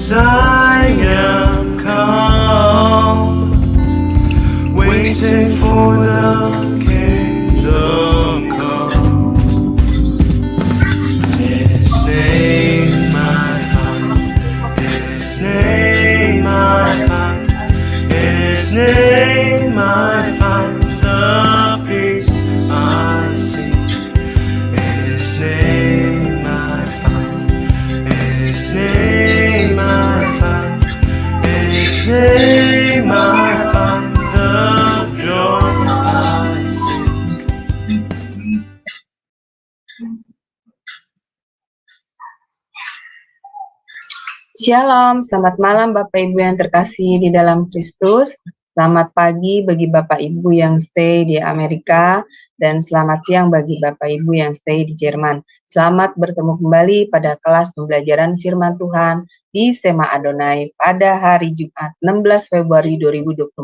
Messiah come, waiting for the kingdom come. His name I find, His name I find, His name I find the peace I seek. His name I find, His name I find, His name I find the joy I seek. Shalom, selamat malam Bapak Ibu yang terkasih di dalam Kristus. Selamat pagi bagi Bapak Ibu yang stay di Amerika dan selamat siang bagi Bapak Ibu yang stay di Jerman. Selamat bertemu kembali pada kelas pembelajaran firman Tuhan di Sema Adonai pada hari Jumat 16 Februari 2024.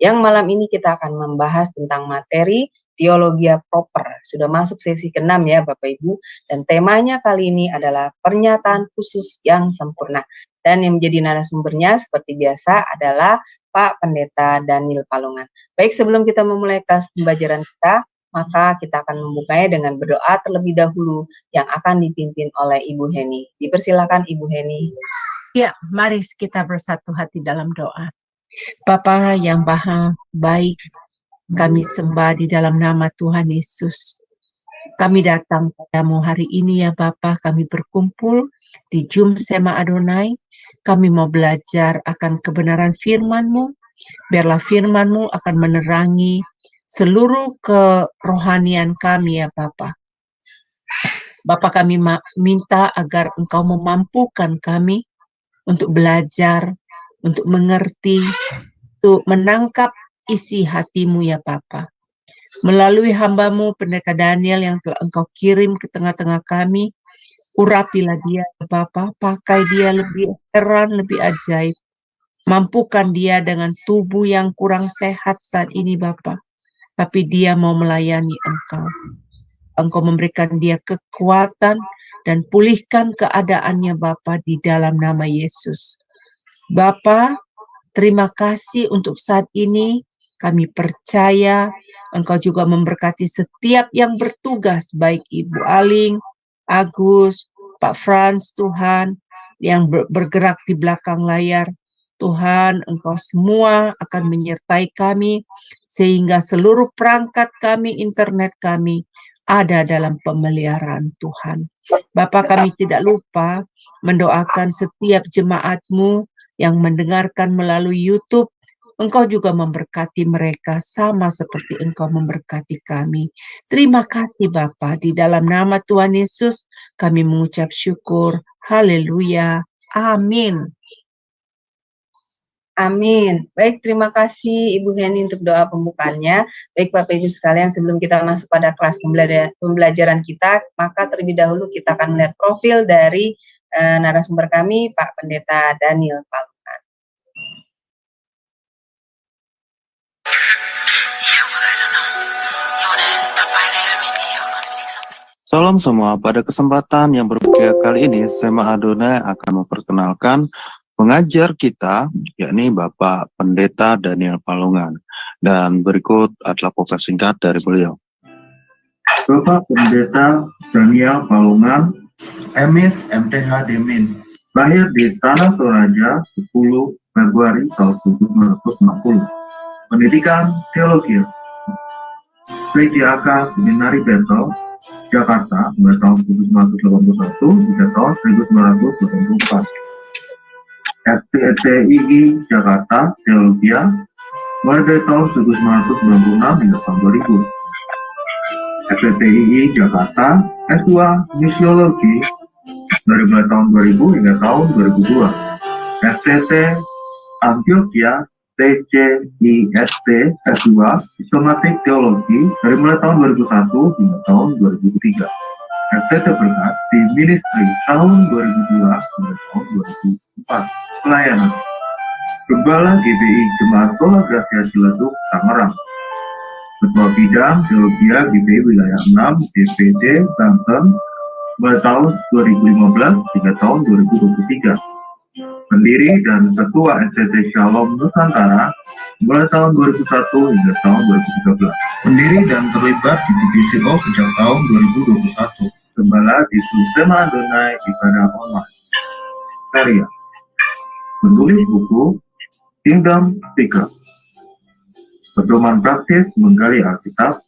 Yang malam ini kita akan membahas tentang materi Teologia Proper. Sudah masuk sesi ke-6 ya Bapak Ibu, dan temanya kali ini adalah pernyataan khusus yang sempurna. Dan yang menjadi narasumbernya seperti biasa adalah Pak Pendeta Daniel Palungan. Baik, sebelum kita memulai kelas pembelajaran kita, maka kita akan membukanya dengan berdoa terlebih dahulu yang akan dipimpin oleh Ibu Heni. Dipersilakan Ibu Heni. Ya, mari kita bersatu hati dalam doa. Bapa yang Maha Baik, kami sembah di dalam nama Tuhan Yesus. Kami datang padamu hari ini ya Bapa, kami berkumpul di Zoom Sema Adonai. Kami mau belajar akan kebenaran firman-Mu. Biarlah firman-Mu akan menerangi seluruh kerohanian kami ya Bapa. Bapa, kami minta agar Engkau memampukan kami untuk belajar, untuk mengerti, untuk menangkap isi hati-Mu ya Bapa. Melalui hamba-Mu Pendeta Daniel yang telah Engkau kirim ke tengah-tengah kami, urapilah dia Bapa, pakai dia lebih heran, lebih ajaib. Mampukan dia dengan tubuh yang kurang sehat saat ini Bapa, tapi dia mau melayani Engkau. Engkau memberikan dia kekuatan dan pulihkan keadaannya Bapa di dalam nama Yesus. Bapa, terima kasih untuk saat ini. Kami percaya Engkau juga memberkati setiap yang bertugas, baik Ibu Aling, Agus, Pak Frans, Tuhan, yang bergerak di belakang layar. Tuhan, Engkau semua akan menyertai kami, sehingga seluruh perangkat kami, internet kami, ada dalam pemeliharaan Tuhan. Bapak, kami tidak lupa mendoakan setiap jemaat-Mu yang mendengarkan melalui YouTube. Engkau juga memberkati mereka sama seperti Engkau memberkati kami. Terima kasih Bapa, di dalam nama Tuhan Yesus kami mengucap syukur. Haleluya. Amin. Amin. Baik, terima kasih Ibu Heni untuk doa pembukaannya. Baik Bapak Ibu sekalian, sebelum kita masuk pada kelas pembelajaran kita, maka terlebih dahulu kita akan melihat profil dari narasumber kami, Pak Pendeta Daniel Palungan. Salam semua, pada kesempatan yang berbahagia kali ini, Sema Adonai akan memperkenalkan pengajar kita, yakni Bapak Pendeta Daniel Palungan. Dan berikut adalah profil singkat dari beliau. Bapak Pendeta Daniel Palungan, MS MTH Demin, lahir di Tanah Toraja 10 Februari tahun 1960. Pendidikan Teologi, PJAK Seminari Betel, Jakarta, mulai tahun 1981 hingga tahun 1984. FPTII Jakarta, Teologia, mulai dari tahun 1996 hingga tahun 2000. FPTII Jakarta, S2 Misiologi, dari mulai tahun 2000 hingga tahun 2002. FTT Antioquia, TCIST S2 Sistematik Teologi, dari mulai tahun 2001 hingga tahun 2003. FTT Berkat di Ministry tahun 2002 hingga tahun 2004. Pelayanan Gembala GBI Jemaat Sola Gracia Ciledug, Tangerang. Ketua Bidang Teologia GBI Wilayah 6 DPD Banten, mulai tahun 2015 hingga tahun 2023. pendiri dan Ketua NCT Shalom Nusantara mulai tahun 2001 hingga tahun 2013. Pendiri dan terlibat di divisi O sejak tahun 2021. Gembala di Sema Adonai Ibadah Online. Karya penulis buku Kingdom Speaker. Pedoman praktis menggali Alkitab.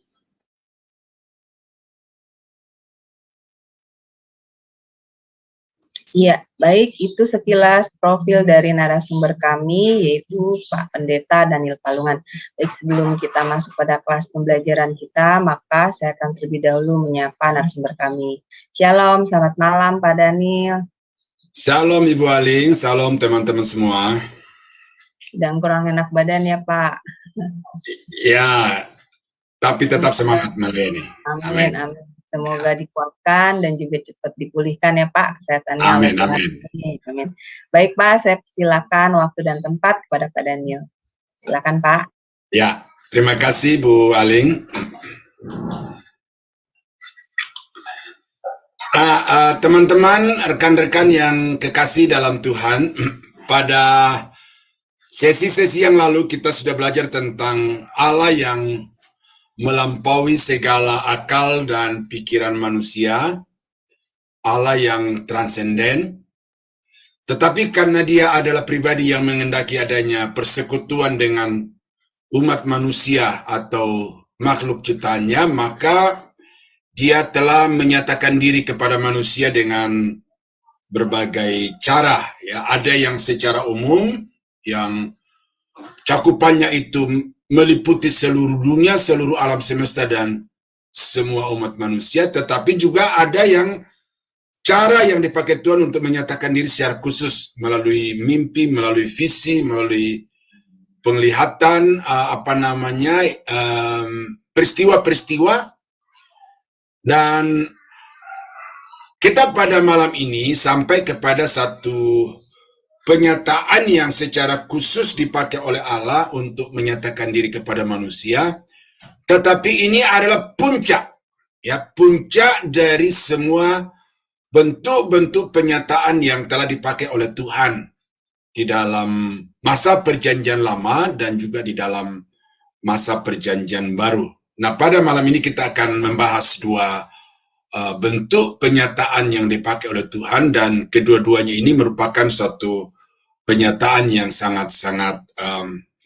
Iya, baik, itu sekilas profil dari narasumber kami, yaitu Pak Pendeta Daniel Palungan. Baik, sebelum kita masuk pada kelas pembelajaran kita, maka saya akan terlebih dahulu menyapa narasumber kami. Shalom, selamat malam Pak Daniel. Shalom Ibu Aling, salam teman-teman semua. Sedang kurang enak badan ya Pak? Ya, tapi tetap semangat malam ini. Amin, amin. Semoga dikuatkan dan juga cepat dipulihkan ya Pak kesehatannya. Amin, amin. Amin. Baik Pak, saya silakan waktu dan tempat kepada Pak Daniel. Silakan Pak. Ya, terima kasih Bu Aling. Teman-teman, rekan-rekan yang kekasih dalam Tuhan, pada sesi-sesi yang lalu kita sudah belajar tentang Allah yang melampaui segala akal dan pikiran manusia, Allah yang transenden, tetapi karena dia adalah pribadi yang mengendaki adanya persekutuan dengan umat manusia atau makhluk ciptaannya, maka dia telah menyatakan diri kepada manusia dengan berbagai cara. Ya, ada yang secara umum, yang cakupannya itu meliputi seluruh dunia, seluruh alam semesta dan semua umat manusia, tetapi juga ada yang cara yang dipakai Tuhan untuk menyatakan diri secara khusus melalui mimpi, melalui visi, melalui penglihatan, peristiwa-peristiwa. Dan kita pada malam ini sampai kepada satu penyataan yang secara khusus dipakai oleh Allah untuk menyatakan diri kepada manusia, tetapi ini adalah puncak, ya, puncak dari semua bentuk-bentuk penyataan yang telah dipakai oleh Tuhan di dalam masa perjanjian lama dan juga di dalam masa perjanjian baru. Nah, pada malam ini kita akan membahas dua bentuk penyataan yang dipakai oleh Tuhan, dan kedua-duanya ini merupakan satu penyataan yang sangat-sangat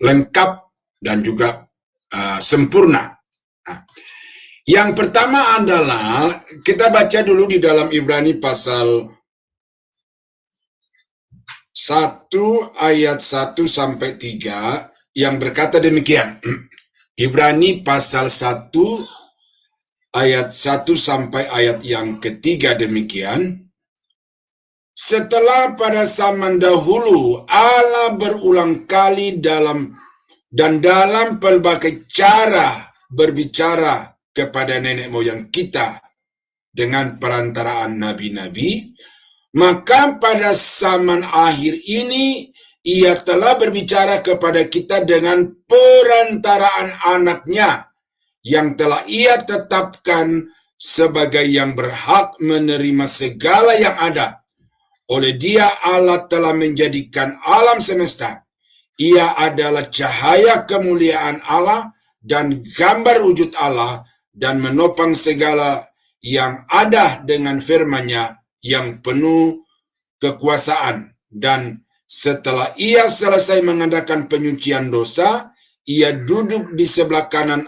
lengkap dan juga sempurna. Nah, yang pertama adalah kita baca dulu di dalam Ibrani pasal 1 ayat 1 sampai 3 yang berkata demikian. Ibrani pasal 1 ayat 1 sampai ayat yang ketiga demikian. Setelah pada zaman dahulu Allah berulang kali dalam pelbagai cara berbicara kepada nenek moyang kita dengan perantaraan nabi-nabi, maka pada zaman akhir ini ia telah berbicara kepada kita dengan perantaraan anaknya yang telah ia tetapkan sebagai yang berhak menerima segala yang ada. Oleh dia Allah telah menjadikan alam semesta. Ia adalah cahaya kemuliaan Allah dan gambar wujud Allah, dan menopang segala yang ada dengan firman-Nya yang penuh kekuasaan. Dan setelah ia selesai mengadakan penyucian dosa, ia duduk di sebelah kanan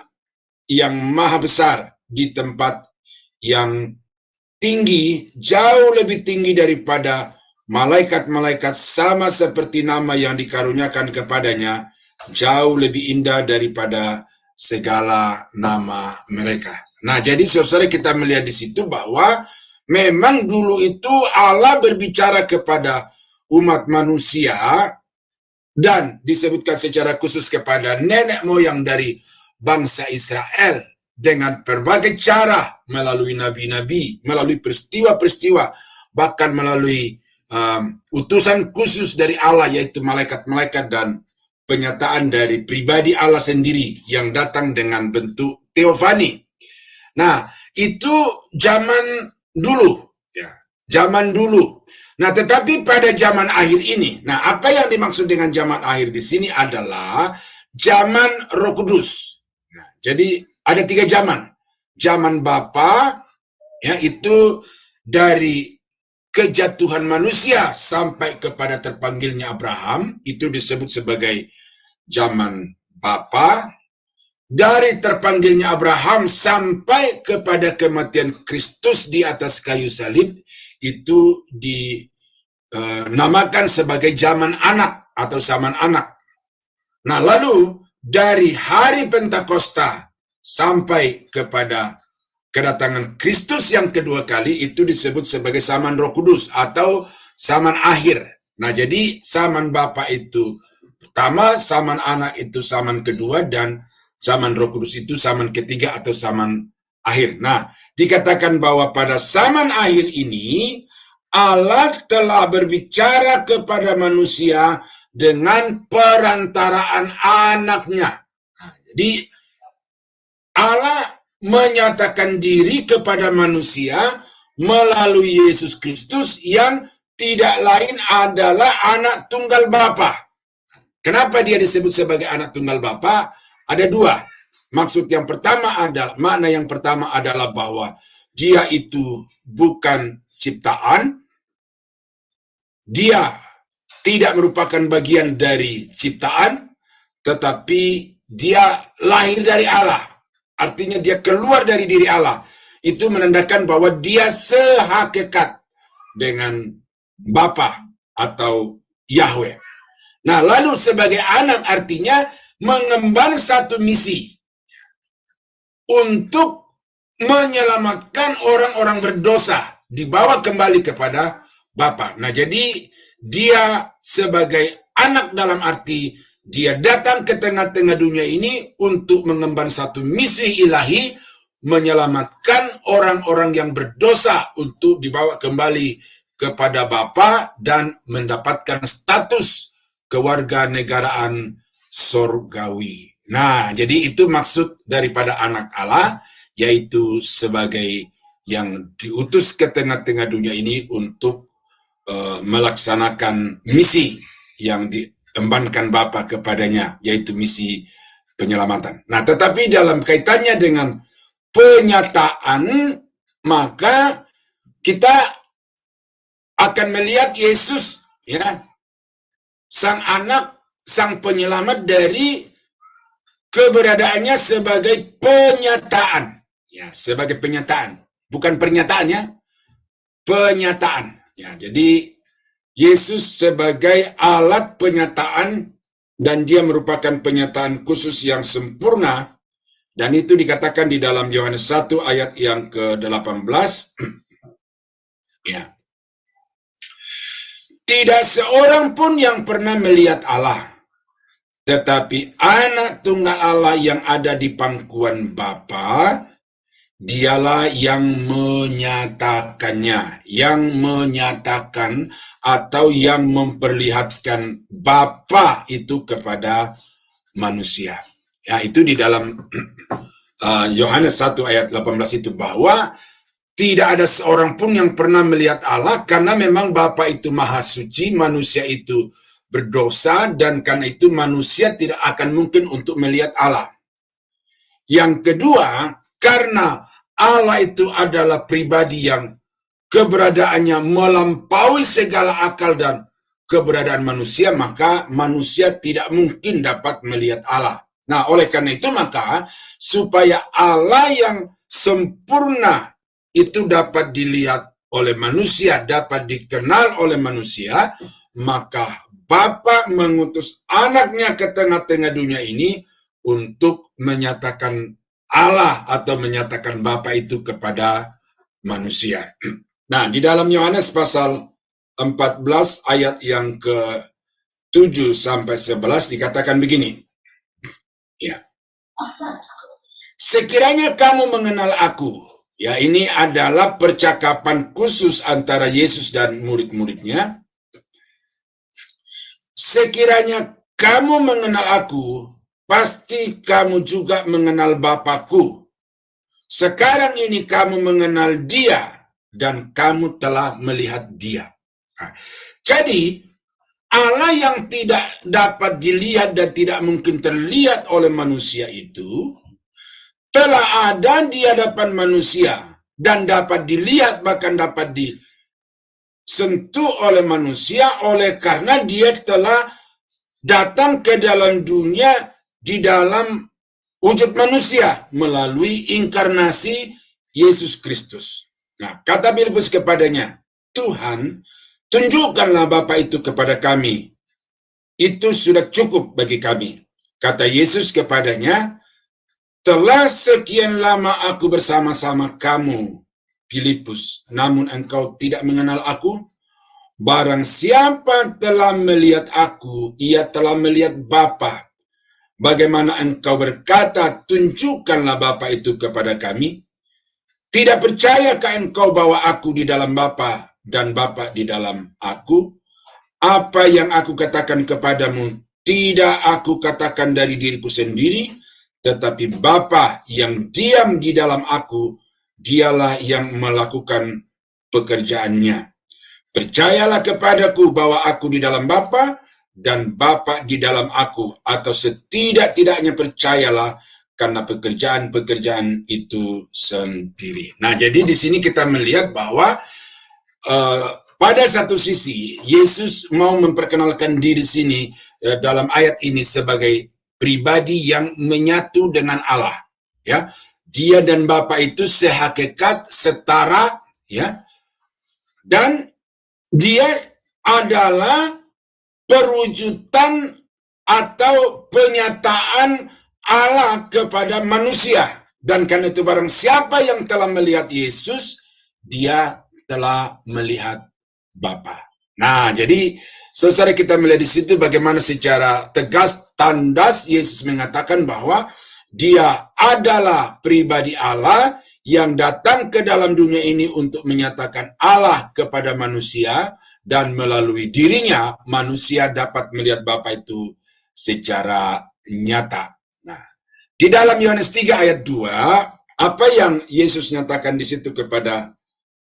yang maha besar di tempat yang tinggi, jauh lebih tinggi daripada malaikat-malaikat, sama seperti nama yang dikaruniakan kepadanya jauh lebih indah daripada segala nama mereka. Nah, jadi saudara, kita melihat di situ bahwa memang dulu itu Allah berbicara kepada umat manusia dan disebutkan secara khusus kepada nenek moyang dari bangsa Israel dengan berbagai cara, melalui nabi-nabi, melalui peristiwa-peristiwa, bahkan melalui utusan khusus dari Allah, yaitu malaikat-malaikat, dan penyataan dari pribadi Allah sendiri yang datang dengan bentuk teofani. Nah, itu zaman dulu, ya, zaman dulu. Nah, tetapi pada zaman akhir ini, nah apa yang dimaksud dengan zaman akhir di sini adalah zaman Roh Kudus. Nah, jadi ada 3 zaman. Zaman Bapa, ya, itu dari kejatuhan manusia sampai kepada terpanggilnya Abraham, itu disebut sebagai zaman Bapa. Dari terpanggilnya Abraham sampai kepada kematian Kristus di atas kayu salib, itu dinamakan sebagai zaman anak atau zaman anak. Nah, lalu dari hari Pentakosta sampai kepada kedatangan Kristus yang kedua kali, itu disebut sebagai zaman Roh Kudus atau zaman akhir. Nah, jadi zaman Bapa itu pertama, zaman anak itu zaman kedua, dan zaman Roh Kudus itu zaman ketiga atau zaman akhir. Nah, dikatakan bahwa pada zaman akhir ini Allah telah berbicara kepada manusia dengan perantaraan anaknya. Nah, jadi Allah menyatakan diri kepada manusia melalui Yesus Kristus yang tidak lain adalah anak tunggal Bapa. Kenapa dia disebut sebagai anak tunggal Bapa? Ada 2. Maksud yang pertama adalah, makna yang pertama adalah bahwa dia itu bukan ciptaan, dia tidak merupakan bagian dari ciptaan, tetapi dia lahir dari Allah. Artinya dia keluar dari diri Allah. Itu menandakan bahwa dia sehakikat dengan Bapa atau Yahweh. Nah, lalu sebagai anak artinya mengemban satu misi untuk menyelamatkan orang-orang berdosa, dibawa kembali kepada Bapa. Nah, jadi dia sebagai anak dalam arti dia datang ke tengah-tengah dunia ini untuk mengemban satu misi ilahi, menyelamatkan orang-orang yang berdosa untuk dibawa kembali kepada Bapa dan mendapatkan status kewarganegaraan sorgawi. Nah, jadi itu maksud daripada anak Allah, yaitu sebagai yang diutus ke tengah-tengah dunia ini untuk melaksanakan misi yang diembankan Bapa kepadanya, yaitu misi penyelamatan. Nah, tetapi dalam kaitannya dengan penyataan, maka kita akan melihat Yesus, ya, sang anak, sang penyelamat, dari keberadaannya sebagai penyataan. Ya, sebagai penyataan. Bukan pernyataannya, penyataan. Ya, jadi Yesus sebagai alat penyataan, dan dia merupakan penyataan khusus yang sempurna, dan itu dikatakan di dalam Yohanes 1 ayat yang ke-18. Ya. Tidak seorang pun yang pernah melihat Allah, tetapi anak tunggal Allah yang ada di pangkuan Bapa, dialah yang menyatakannya, yang menyatakan atau yang memperlihatkan Bapa itu kepada manusia. Ya, itu di dalam Yohanes 1 ayat 18 itu, bahwa tidak ada seorang pun yang pernah melihat Allah, karena memang Bapa itu maha suci, manusia itu berdosa, dan karena itu manusia tidak akan mungkin untuk melihat Allah. Yang kedua, karena Allah itu adalah pribadi yang keberadaannya melampaui segala akal dan keberadaan manusia, maka manusia tidak mungkin dapat melihat Allah. Nah, oleh karena itu maka supaya Allah yang sempurna itu dapat dilihat oleh manusia, dapat dikenal oleh manusia, maka Bapa mengutus anaknya ke tengah-tengah dunia ini untuk menyatakan Allah atau menyatakan Bapa itu kepada manusia. Nah, di dalam Yohanes pasal 14 ayat yang ke-7 sampai 11 dikatakan begini. Ya. Sekiranya kamu mengenal aku. Ya, ini adalah percakapan khusus antara Yesus dan murid-muridnya. Sekiranya kamu mengenal aku, pasti kamu juga mengenal Bapa-Ku. Sekarang ini kamu mengenal Dia, dan kamu telah melihat Dia. Jadi Allah yang tidak dapat dilihat dan tidak mungkin terlihat oleh manusia itu telah ada di hadapan manusia dan dapat dilihat, bahkan dapat disentuh oleh manusia, oleh karena dia telah datang ke dalam dunia di dalam wujud manusia melalui inkarnasi Yesus Kristus. Nah, kata Filipus kepadanya, Tuhan, tunjukkanlah Bapa itu kepada kami. Itu sudah cukup bagi kami. Kata Yesus kepadanya, telah sekian lama aku bersama-sama kamu, Filipus, namun engkau tidak mengenal aku. Barang siapa telah melihat aku, ia telah melihat Bapa. Bagaimana engkau berkata, tunjukkanlah Bapa itu kepada kami? Tidak percayakah engkau bahwa aku di dalam Bapa dan Bapa di dalam aku? Apa yang aku katakan kepadamu, tidak aku katakan dari diriku sendiri, tetapi Bapa yang diam di dalam aku, dialah yang melakukan pekerjaannya. Percayalah kepadaku bahwa aku di dalam Bapa dan Bapa di dalam aku, atau setidak-tidaknya percayalah karena pekerjaan-pekerjaan itu sendiri. Nah, jadi di sini kita melihat bahwa pada satu sisi Yesus mau memperkenalkan diri sini dalam ayat ini sebagai pribadi yang menyatu dengan Allah. Ya, dia dan Bapa itu sehakikat, setara, ya, dan dia adalah perwujudan atau penyataan Allah kepada manusia. Dan karena itu barang siapa yang telah melihat Yesus, dia telah melihat Bapa. Nah, jadi saudara, kita melihat di situ bagaimana secara tegas, tandas Yesus mengatakan bahwa dia adalah pribadi Allah yang datang ke dalam dunia ini untuk menyatakan Allah kepada manusia, dan melalui dirinya manusia dapat melihat Bapa itu secara nyata. Nah, di dalam Yohanes 3 ayat 2, apa yang Yesus nyatakan di situ kepada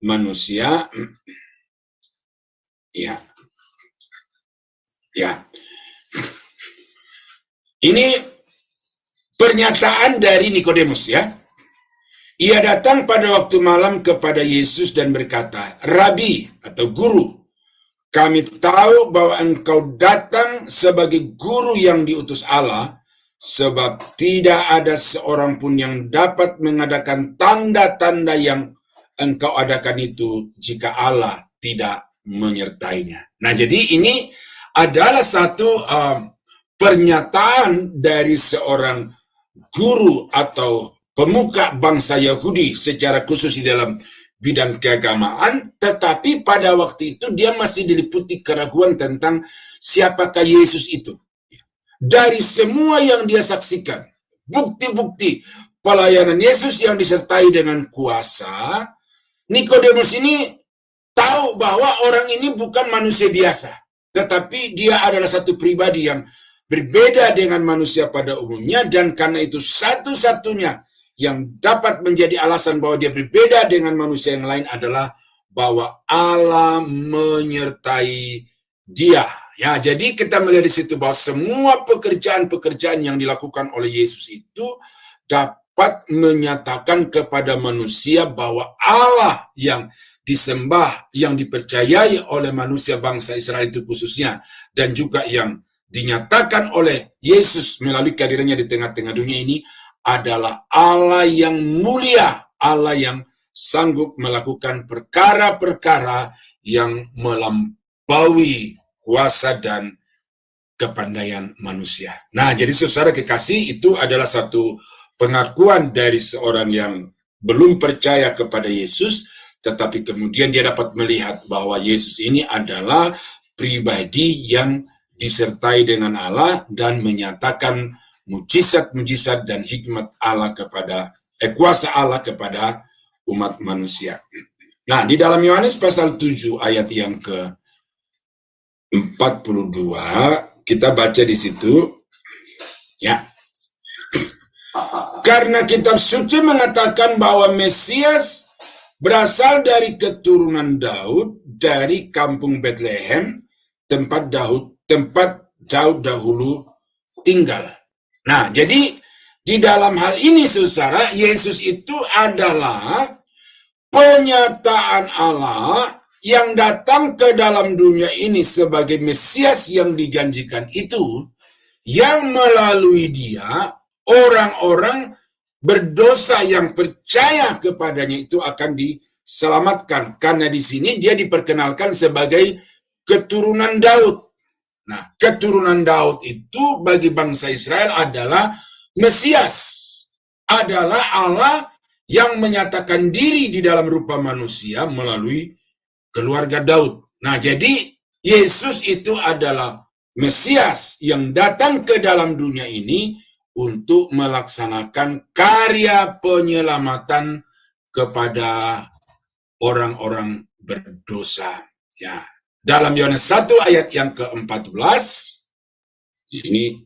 manusia? Ya. Ini pernyataan dari Nikodemus, ya. Ia datang pada waktu malam kepada Yesus dan berkata, Rabi atau guru, kami tahu bahwa engkau datang sebagai guru yang diutus Allah, sebab tidak ada seorang pun yang dapat mengadakan tanda-tanda yang engkau adakan itu jika Allah tidak menyertainya. Nah, jadi ini adalah satu pernyataan dari seorang guru atau pemuka bangsa Yahudi secara khusus di dalam bidang keagamaan, tetapi pada waktu itu dia masih diliputi keraguan tentang siapakah Yesus itu. Dari semua yang dia saksikan, bukti-bukti pelayanan Yesus yang disertai dengan kuasa, Nikodemus ini tahu bahwa orang ini bukan manusia biasa, tetapi dia adalah satu pribadi yang berbeda dengan manusia pada umumnya, dan karena itu satu-satunya yang dapat menjadi alasan bahwa dia berbeda dengan manusia yang lain adalah bahwa Allah menyertai dia. Ya, jadi kita melihat di situ bahwa semua pekerjaan-pekerjaan yang dilakukan oleh Yesus itu dapat menyatakan kepada manusia bahwa Allah yang disembah, yang dipercayai oleh manusia bangsa Israel itu khususnya, dan juga yang dinyatakan oleh Yesus melalui kehadirannya di tengah-tengah dunia ini adalah Allah yang mulia, Allah yang sanggup melakukan perkara-perkara yang melampaui kuasa dan kepandaian manusia. Nah, jadi saudara kekasih, itu adalah satu pengakuan dari seorang yang belum percaya kepada Yesus, tetapi kemudian dia dapat melihat bahwa Yesus ini adalah pribadi yang disertai dengan Allah dan menyatakan mujizat-mujizat dan hikmat Allah kepada kuasa Allah kepada umat manusia. Nah, di dalam Yohanes pasal 7 ayat yang ke-42 kita baca di situ, ya. Karena kitab suci mengatakan bahwa Mesias berasal dari keturunan Daud dari kampung Bethlehem, tempat Daud dahulu tinggal. Nah, jadi di dalam hal ini, saudara, Yesus itu adalah penyataan Allah yang datang ke dalam dunia ini sebagai Mesias yang dijanjikan itu, yang melalui dia orang-orang berdosa yang percaya kepadanya itu akan diselamatkan. Karena di sini dia diperkenalkan sebagai keturunan Daud. Nah, keturunan Daud itu bagi bangsa Israel adalah Mesias, adalah Allah yang menyatakan diri di dalam rupa manusia melalui keluarga Daud. Nah, jadi Yesus itu adalah Mesias yang datang ke dalam dunia ini untuk melaksanakan karya penyelamatan kepada orang-orang berdosa. Ya, dalam Yohanes 1 ayat yang ke-14 ini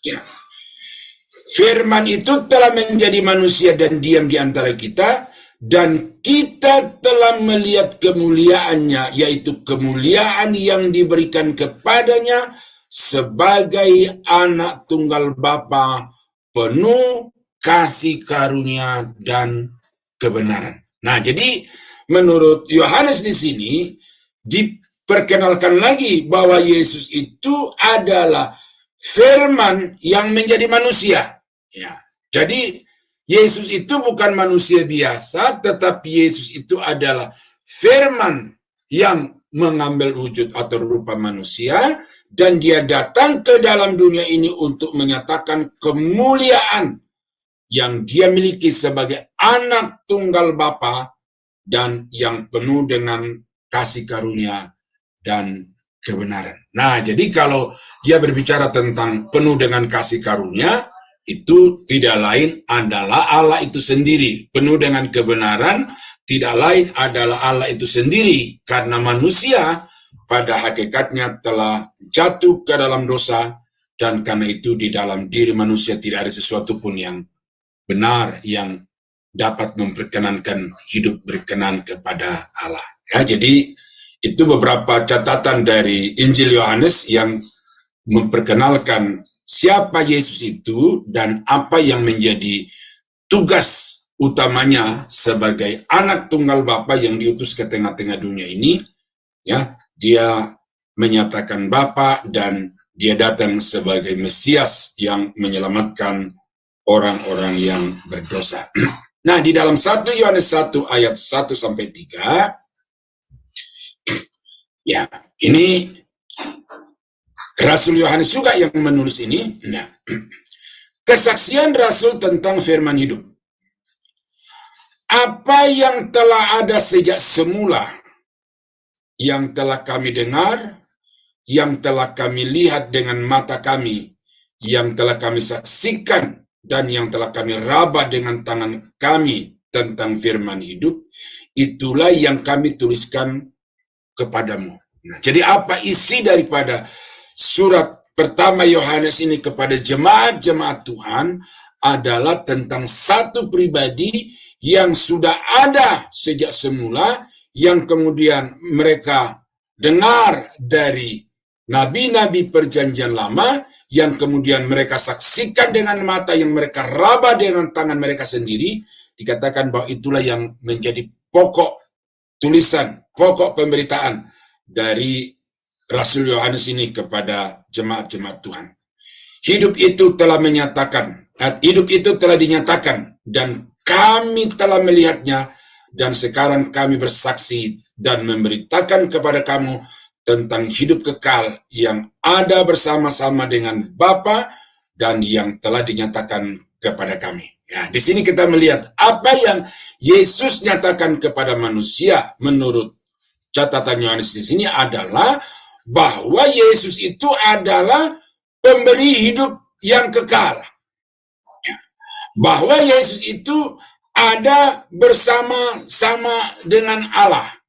ya. Firman itu telah menjadi manusia dan diam di antara kita, dan kita telah melihat kemuliaannya, yaitu kemuliaan yang diberikan kepadanya sebagai anak tunggal Bapa, penuh kasih karunia dan kebenaran. Nah, jadi menurut Yohanes di sini diperkenalkan lagi bahwa Yesus itu adalah Firman yang menjadi manusia. Ya, jadi Yesus itu bukan manusia biasa, tetapi Yesus itu adalah Firman yang mengambil wujud atau rupa manusia, dan dia datang ke dalam dunia ini untuk menyatakan kemuliaan yang dia miliki sebagai anak tunggal Bapa dan yang penuh dengan kasih karunia dan kebenaran. Nah, jadi kalau dia berbicara tentang penuh dengan kasih karunia, itu tidak lain adalah Allah itu sendiri. Penuh dengan kebenaran tidak lain adalah Allah itu sendiri, karena manusia pada hakikatnya telah jatuh ke dalam dosa, dan karena itu di dalam diri manusia tidak ada sesuatu pun yang benar yang dapat memperkenankan hidup berkenan kepada Allah. Ya, jadi itu beberapa catatan dari Injil Yohanes yang memperkenalkan siapa Yesus itu dan apa yang menjadi tugas utamanya sebagai anak tunggal Bapa yang diutus ke tengah-tengah dunia ini. Ya, dia menyatakan Bapa dan dia datang sebagai Mesias yang menyelamatkan orang-orang yang berdosa. Nah, di dalam 1 Yohanes 1 ayat 1 sampai 3, ya, ini Rasul Yohanes juga yang menulis ini. Nah, kesaksian Rasul tentang firman hidup. Apa yang telah ada sejak semula, yang telah kami dengar, yang telah kami lihat dengan mata kami, yang telah kami saksikan, dan yang telah kami raba dengan tangan kami tentang firman hidup, itulah yang kami tuliskan kepadamu. Nah, jadi apa isi daripada surat pertama Yohanes ini kepada jemaat-jemaat Tuhan adalah tentang satu pribadi yang sudah ada sejak semula, yang kemudian mereka dengar dari nabi-nabi perjanjian lama, yang kemudian mereka saksikan dengan mata, yang mereka raba dengan tangan mereka sendiri. Dikatakan bahwa itulah yang menjadi pokok tulisan, pokok pemberitaan dari Rasul Yohanes ini kepada jemaat-jemaat Tuhan. Hidup itu telah menyatakan, hidup itu telah dinyatakan, dan kami telah melihatnya, dan sekarang kami bersaksi dan memberitakan kepada kamu tentang hidup kekal yang ada bersama-sama dengan Bapa dan yang telah dinyatakan kepada kami. Ya, di sini kita melihat apa yang Yesus nyatakan kepada manusia menurut catatan Yohanes di sini adalah bahwa Yesus itu adalah pemberi hidup yang kekal. Ya, bahwa Yesus itu ada bersama-sama dengan Allah.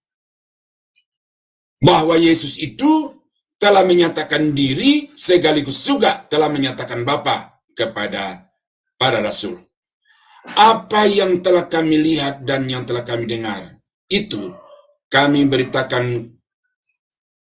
Bahwa Yesus itu telah menyatakan diri sekaligus juga telah menyatakan Bapa kepada para rasul. Apa yang telah kami lihat dan yang telah kami dengar, itu kami beritakan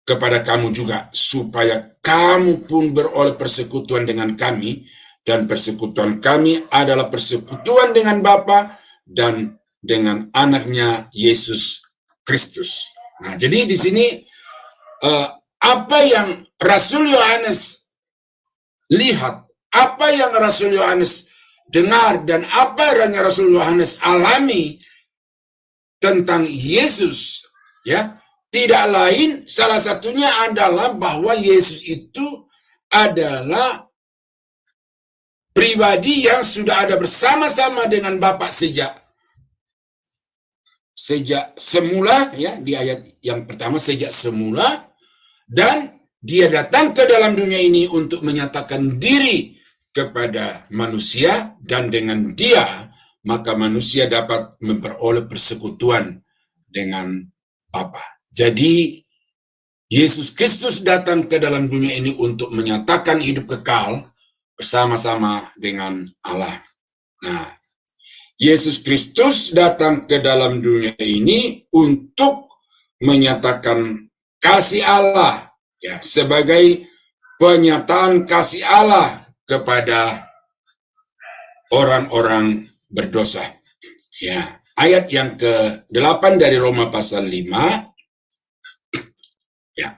kepada kamu juga, supaya kamu pun beroleh persekutuan dengan kami, dan persekutuan kami adalah persekutuan dengan Bapa dan dengan anaknya Yesus Kristus. Nah, jadi di sini apa yang Rasul Yohanes lihat, apa yang Rasul Yohanes dengar, dan apa yang Rasul Yohanes alami tentang Yesus, ya, tidak lain, salah satunya adalah bahwa Yesus itu adalah pribadi yang sudah ada bersama-sama dengan Bapa sejak semula, ya, di ayat yang pertama, sejak semula, dan dia datang ke dalam dunia ini untuk menyatakan diri kepada manusia, dan dengan dia maka manusia dapat memperoleh persekutuan dengan Bapa. Jadi Yesus Kristus datang ke dalam dunia ini untuk menyatakan hidup kekal bersama-sama dengan Allah. Nah, Yesus Kristus datang ke dalam dunia ini untuk menyatakan kasih Allah, ya, sebagai penyataan kasih Allah kepada orang-orang berdosa. Ya, ayat yang ke-8 dari Roma pasal 5. Ya.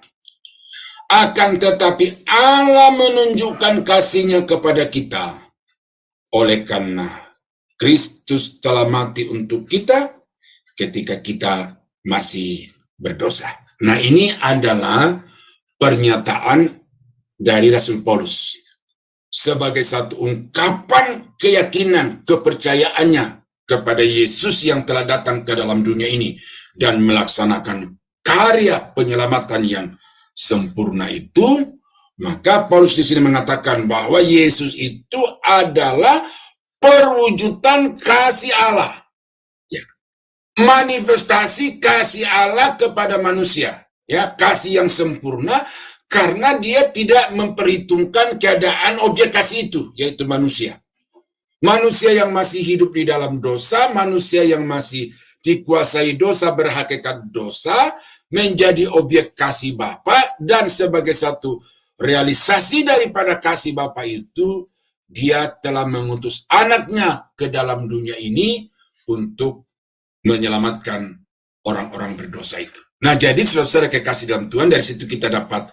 Akan tetapi Allah menunjukkan kasih-Nya kepada kita oleh karena Kristus telah mati untuk kita ketika kita masih berdosa. Nah, ini adalah pernyataan dari Rasul Paulus sebagai satu ungkapan keyakinan, kepercayaannya kepada Yesus yang telah datang ke dalam dunia ini dan melaksanakan karya penyelamatan yang sempurna itu. Maka Paulus di sini mengatakan bahwa Yesus itu adalah perwujudan kasih Allah, ya, manifestasi kasih Allah kepada manusia, ya, kasih yang sempurna, karena dia tidak memperhitungkan keadaan objek kasih itu, yaitu manusia. Manusia yang masih hidup di dalam dosa, manusia yang masih dikuasai dosa, berhakikat dosa, menjadi objek kasih Bapa, dan sebagai satu realisasi daripada kasih Bapa itu, dia telah mengutus anaknya ke dalam dunia ini untuk menyelamatkan orang-orang berdosa itu. Nah, jadi saudara kekasih dalam Tuhan, dari situ kita dapat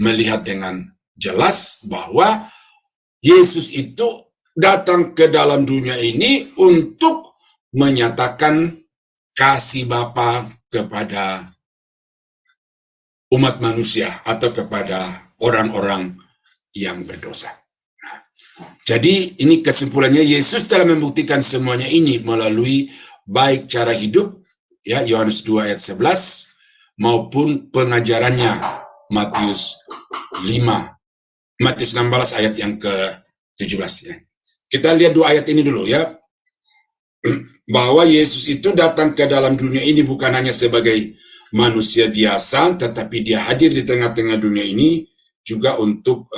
melihat dengan jelas bahwa Yesus itu datang ke dalam dunia ini untuk menyatakan kasih Bapa kepada umat manusia atau kepada orang-orang yang berdosa. Jadi ini kesimpulannya, Yesus telah membuktikan semuanya ini melalui baik cara hidup, ya, Yohanes 2 ayat 11, maupun pengajarannya, Matius 16 ayat yang ke-17. Ya. Kita lihat dua ayat ini dulu, ya. Bahwa Yesus itu datang ke dalam dunia ini bukan hanya sebagai manusia biasa, tetapi dia hadir di tengah-tengah dunia ini juga untuk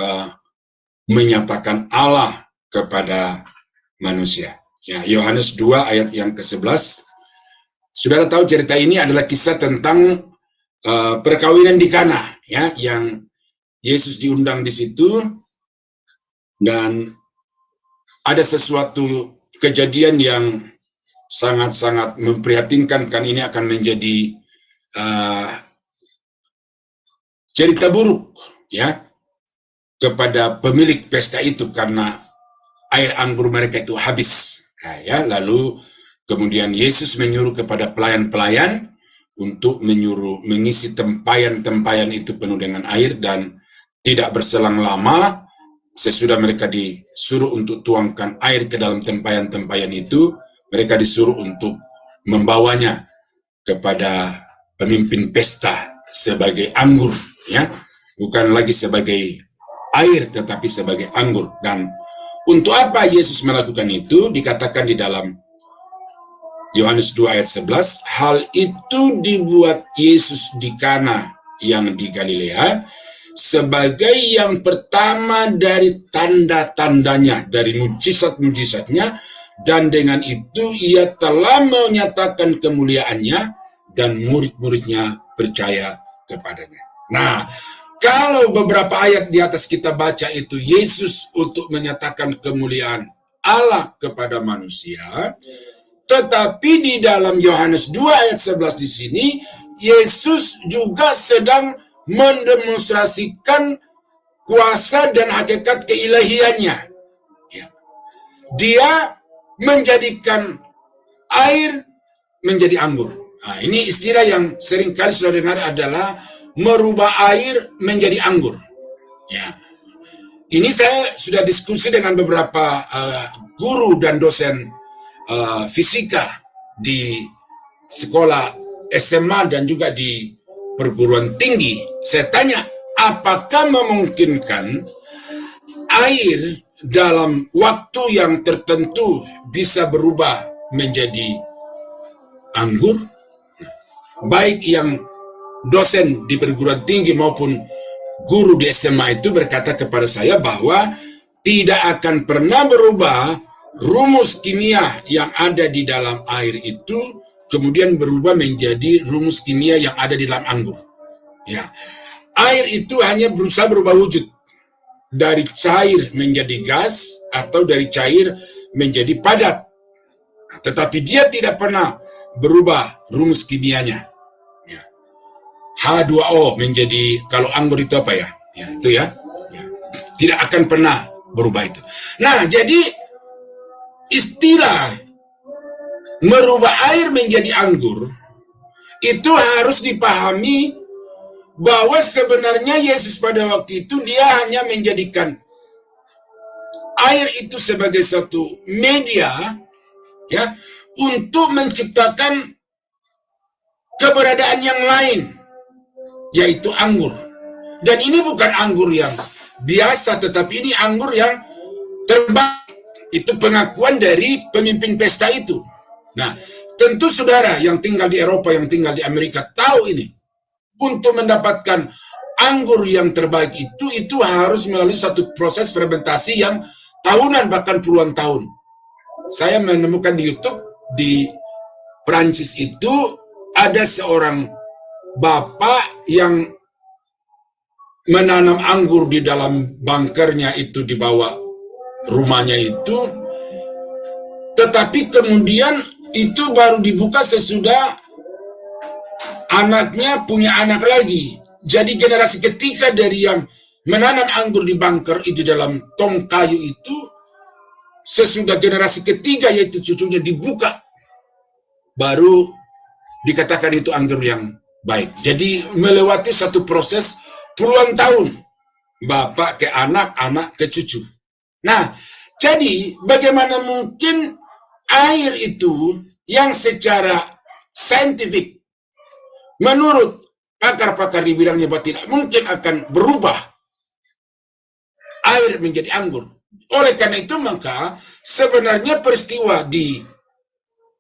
menyatakan Allah kepada manusia. Ya, Yohanes 2 ayat yang ke-11. Saudara tahu cerita ini adalah kisah tentang perkawinan di Kana, ya, yang Yesus diundang di situ, dan ada sesuatu kejadian yang sangat-sangat memprihatinkan, kan ini akan menjadi cerita buruk, ya, kepada pemilik pesta itu karena air anggur mereka itu habis. Nah, ya, lalu kemudian Yesus menyuruh kepada pelayan-pelayan untuk mengisi tempayan-tempayan itu penuh dengan air, dan tidak berselang lama sesudah mereka disuruh untuk tuangkan air ke dalam tempayan-tempayan itu, mereka disuruh untuk membawanya kepada pemimpin pesta sebagai anggur, ya, bukan lagi sebagai air tetapi sebagai anggur. Dan untuk apa Yesus melakukan itu? Dikatakan di dalam Yohanes 2 ayat 11, hal itu dibuat Yesus di Kana yang di Galilea sebagai yang pertama dari tanda-tandanya, dari mujizat-mujizatnya, dan dengan itu ia telah menyatakan kemuliaannya dan murid-muridnya percaya kepadanya. Nah, kalau beberapa ayat di atas kita baca itu Yesus untuk menyatakan kemuliaan Allah kepada manusia, tetapi di dalam Yohanes 2 ayat 11 di sini, Yesus juga sedang mendemonstrasikan kuasa dan hakikat keilahiannya. Ya. Dia menjadikan air menjadi anggur. Nah, ini istilah yang sering kali sudah dengar adalah merubah air menjadi anggur. Ya. Ini saya sudah diskusi dengan beberapa guru dan dosen fisika di sekolah SMA dan juga di perguruan tinggi. Saya tanya, apakah memungkinkan air dalam waktu yang tertentu bisa berubah menjadi anggur? Baik yang dosen di perguruan tinggi maupun guru di SMA itu berkata kepada saya bahwa tidak akan pernah berubah rumus kimia yang ada di dalam air itu kemudian berubah menjadi rumus kimia yang ada di dalam anggur. Ya, air itu hanya berusaha berubah wujud dari cair menjadi gas atau dari cair menjadi padat. Nah, tetapi dia tidak pernah berubah rumus kimianya. Ya. H2O menjadi, kalau anggur itu apa ya? Ya itu ya. Ya. Tidak akan pernah berubah itu. Nah, jadi istilah merubah air menjadi anggur itu harus dipahami bahwa sebenarnya Yesus pada waktu itu dia hanya menjadikan air itu sebagai satu media ya untuk menciptakan keberadaan yang lain, yaitu anggur. Dan ini bukan anggur yang biasa, tetapi ini anggur yang terbaik. Itu pengakuan dari pemimpin pesta itu. Nah, tentu saudara yang tinggal di Eropa, yang tinggal di Amerika tahu ini. Untuk mendapatkan anggur yang terbaik itu harus melalui satu proses fermentasi yang tahunan, bahkan puluhan tahun. Saya menemukan di YouTube di Prancis itu ada seorang bapak yang menanam anggur di dalam bunkernya itu di bawah rumahnya itu, tetapi kemudian itu baru dibuka sesudah anaknya punya anak lagi. Jadi generasi ketiga dari yang menanam anggur di bunker itu dalam tong kayu itu, sesudah generasi ketiga yaitu cucunya dibuka, baru dikatakan itu anggur yang baik. Jadi melewati satu proses puluhan tahun, bapak ke anak, anak ke cucu. Nah, jadi bagaimana mungkin air itu yang secara saintifik menurut pakar-pakar dibilangnya bahwa tidak mungkin akan berubah air menjadi anggur. Oleh karena itu maka sebenarnya peristiwa di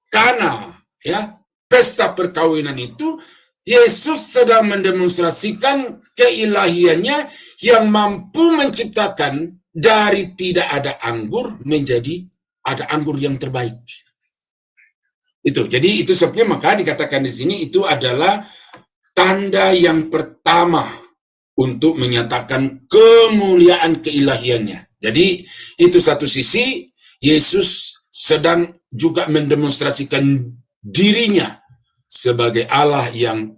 Kana ya, pesta perkawinan itu, Yesus sedang mendemonstrasikan keilahiannya yang mampu menciptakan dari tidak ada anggur menjadi ada anggur yang terbaik. Itu. Jadi itu sebabnya maka dikatakan di sini itu adalah tanda yang pertama untuk menyatakan kemuliaan keilahiannya. Jadi itu satu sisi Yesus sedang juga mendemonstrasikan dirinya sebagai Allah yang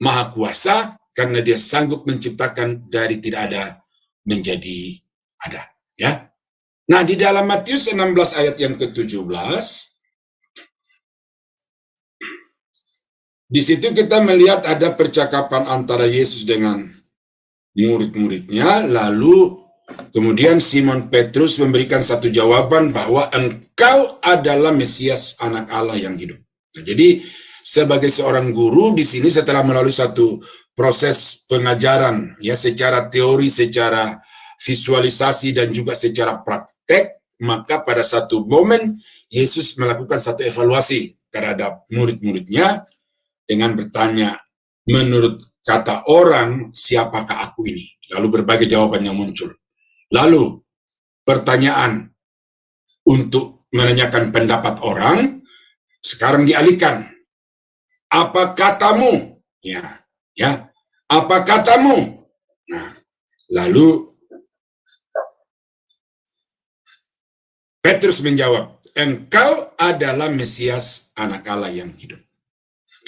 Maha Kuasa karena dia sanggup menciptakan dari tidak ada menjadi ada, ya. Nah, di dalam Matius 16 ayat yang ke-17 di situ kita melihat ada percakapan antara Yesus dengan murid-muridnya, lalu kemudian Simon Petrus memberikan satu jawaban bahwa engkau adalah Mesias, anak Allah yang hidup. Nah, jadi sebagai seorang guru di sini setelah melalui satu proses pengajaran ya secara teori, secara visualisasi dan juga secara praktek, maka pada satu momen Yesus melakukan satu evaluasi terhadap murid-muridnya dengan bertanya, menurut kata orang siapakah aku ini? Lalu berbagai jawaban yang muncul. Lalu pertanyaan untuk menanyakan pendapat orang sekarang dialihkan. Apa katamu? Ya, apa katamu? Nah, lalu Petrus menjawab, engkau adalah Mesias, anak Allah yang hidup.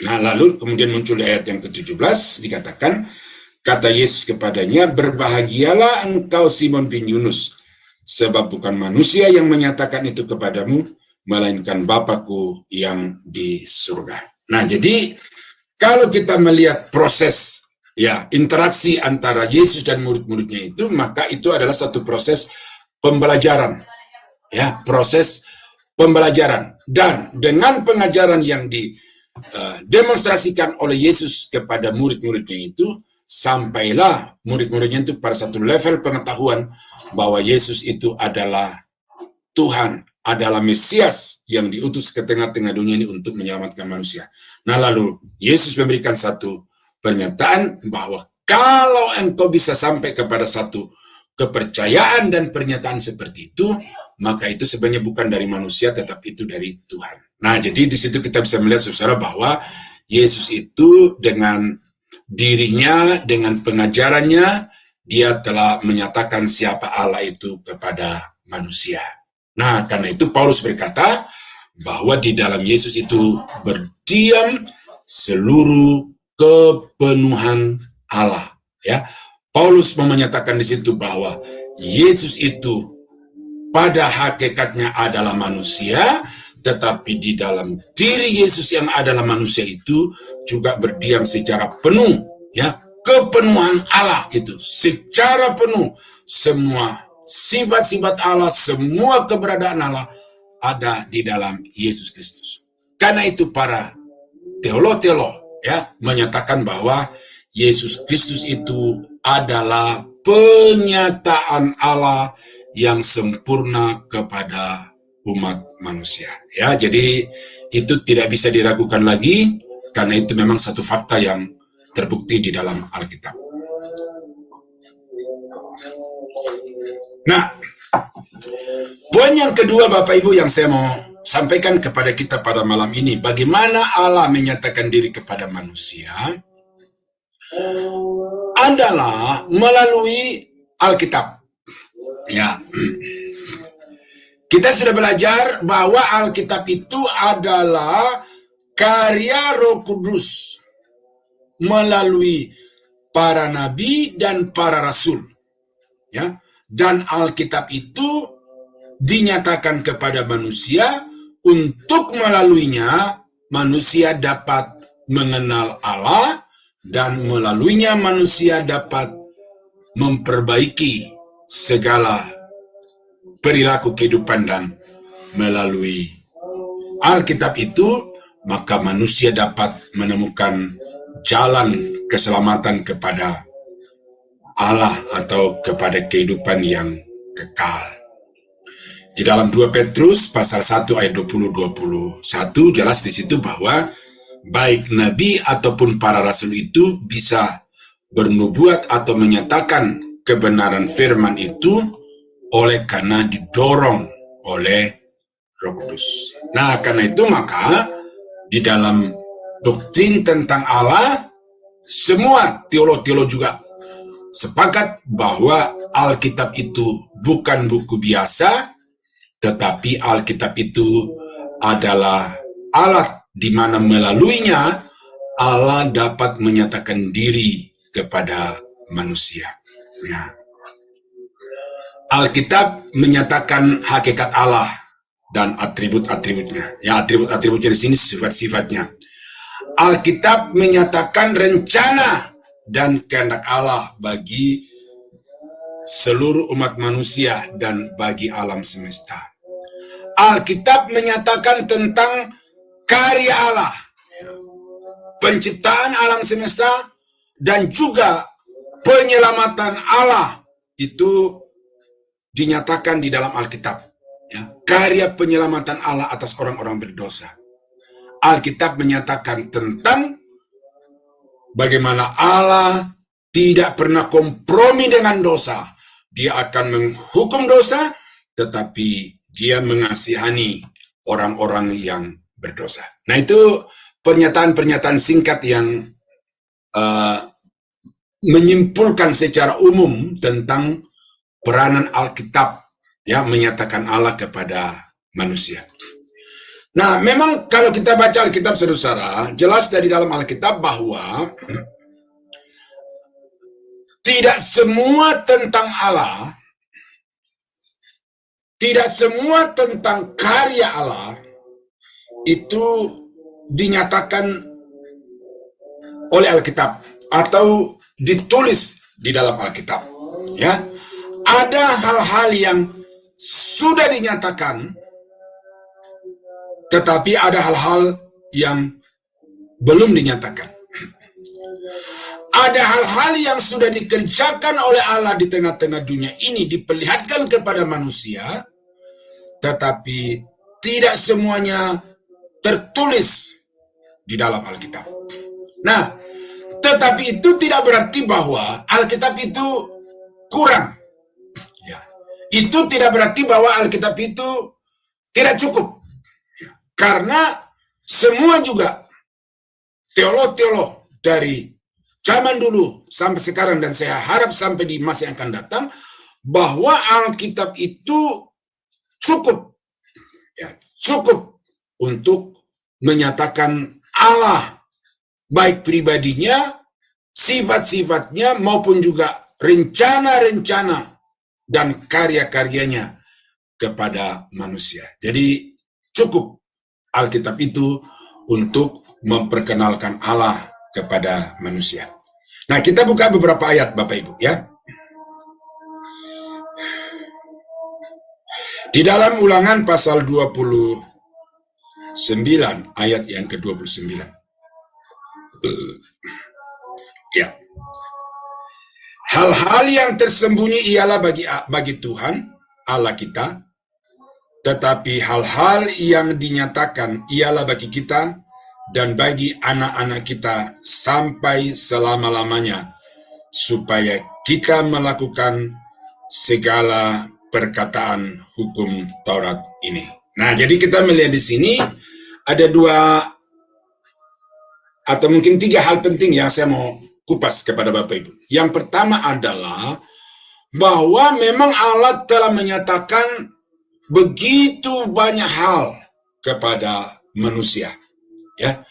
Nah, lalu kemudian muncul ayat yang ke-17, dikatakan, kata Yesus kepadanya, berbahagialah engkau Simon bin Yunus, sebab bukan manusia yang menyatakan itu kepadamu, melainkan Bapa-Ku yang di surga. Nah, jadi kalau kita melihat proses interaksi antara Yesus dan murid-muridnya itu, maka itu adalah satu proses pembelajaran. Proses pembelajaran. Dan dengan pengajaran yang didemonstrasikan oleh Yesus kepada murid-muridnya itu, sampailah murid-muridnya itu pada satu level pengetahuan bahwa Yesus itu adalah Tuhan, adalah Mesias yang diutus ke tengah-tengah dunia ini untuk menyelamatkan manusia. Nah, lalu Yesus memberikan satu pernyataan bahwa kalau engkau bisa sampai kepada satu kepercayaan dan pernyataan seperti itu, maka itu sebenarnya bukan dari manusia, tetapi itu dari Tuhan. Nah, jadi di situ kita bisa melihat, saudara, bahwa Yesus itu dengan dirinya, dengan pengajarannya, dia telah menyatakan siapa Allah itu kepada manusia. Nah, karena itu Paulus berkata bahwa di dalam Yesus itu berdiam seluruh kepenuhan Allah. Paulus menyatakan di situ bahwa Yesus itu pada hakikatnya adalah manusia, tetapi di dalam diri Yesus yang adalah manusia itu juga berdiam secara penuh, kepenuhan Allah itu secara penuh. Semua sifat-sifat Allah, semua keberadaan Allah ada di dalam Yesus Kristus. Karena itu para teolog menyatakan bahwa Yesus Kristus itu adalah penyataan Allah yang sempurna kepada umat manusia. Jadi itu tidak bisa diragukan lagi, karena itu memang satu fakta yang terbukti di dalam Alkitab. Nah, poin yang kedua Bapak Ibu yang saya mau sampaikan kepada kita pada malam ini, bagaimana Allah menyatakan diri kepada manusia adalah melalui Alkitab. Kita sudah belajar bahwa Alkitab itu adalah karya Roh Kudus melalui para nabi dan para rasul. Dan Alkitab itu dinyatakan kepada manusia untuk melaluinya manusia dapat mengenal Allah, dan melaluinya manusia dapat memperbaiki segala perilaku kehidupan. Dan melalui Alkitab itu maka manusia dapat menemukan jalan keselamatan kepada Allah atau kepada kehidupan yang kekal. Di dalam 2 Petrus pasal 1 ayat 20-21 jelas di situ bahwa baik nabi ataupun para rasul itu bisa bernubuat atau menyatakan kebenaran firman itu oleh karena didorong oleh Roh Kudus. Nah, karena itu maka di dalam doktrin tentang Allah, semua teolog-teolog juga sepakat bahwa Alkitab itu bukan buku biasa, tetapi Alkitab itu adalah alat di mana melaluinya Allah dapat menyatakan diri kepada manusia. Alkitab menyatakan hakikat Allah dan atribut-atributnya. Atribut-atributnya di sini sifat-sifatnya. Alkitab menyatakan rencana dan kehendak Allah bagi seluruh umat manusia dan bagi alam semesta. Alkitab menyatakan tentang karya Allah, penciptaan alam semesta, dan juga penyelamatan Allah itu dinyatakan di dalam Alkitab. Karya penyelamatan Allah atas orang-orang berdosa. Alkitab menyatakan tentang bagaimana Allah tidak pernah kompromi dengan dosa. Dia akan menghukum dosa, tetapi dia mengasihani orang-orang yang berdosa. Nah, itu pernyataan-pernyataan singkat yang menyimpulkan secara umum tentang peranan Alkitab yang menyatakan Allah kepada manusia. Nah, memang kalau kita baca Alkitab, saudara-saudara, jelas dari dalam Alkitab bahwa tidak semua tentang Allah, tidak semua tentang karya Allah itu dinyatakan oleh Alkitab atau ditulis di dalam Alkitab. Ya, ada hal-hal yang sudah dinyatakan, tetapi ada hal-hal yang belum dinyatakan. Ada hal-hal yang sudah dikerjakan oleh Allah di tengah-tengah dunia ini, diperlihatkan kepada manusia, tetapi tidak semuanya tertulis di dalam Alkitab. Nah, tetapi itu tidak berarti bahwa Alkitab itu kurang. Ya. Itu tidak berarti bahwa Alkitab itu tidak cukup. Ya. Karena semua juga teolog-teolog dari zaman dulu sampai sekarang, dan saya harap sampai di masa yang akan datang, bahwa Alkitab itu cukup, ya, cukup untuk menyatakan Allah, baik pribadinya, sifat-sifatnya, maupun juga rencana-rencana dan karya-karyanya kepada manusia. Jadi cukup Alkitab itu untuk memperkenalkan Allah kepada manusia. Nah, kita buka beberapa ayat, Bapak Ibu, ya. Di dalam Ulangan pasal 29 ayat yang ke-29. Ya. Hal-hal yang tersembunyi ialah bagi Tuhan Allah kita, tetapi hal-hal yang dinyatakan ialah bagi kita dan bagi anak-anak kita sampai selama-lamanya, supaya kita melakukan segala perkataan hukum Taurat ini. Nah, jadi kita melihat di sini ada dua atau mungkin tiga hal penting yang saya mau kupas kepada Bapak Ibu. Yang pertama adalah bahwa memang Allah telah menyatakan begitu banyak hal kepada manusia. Ya,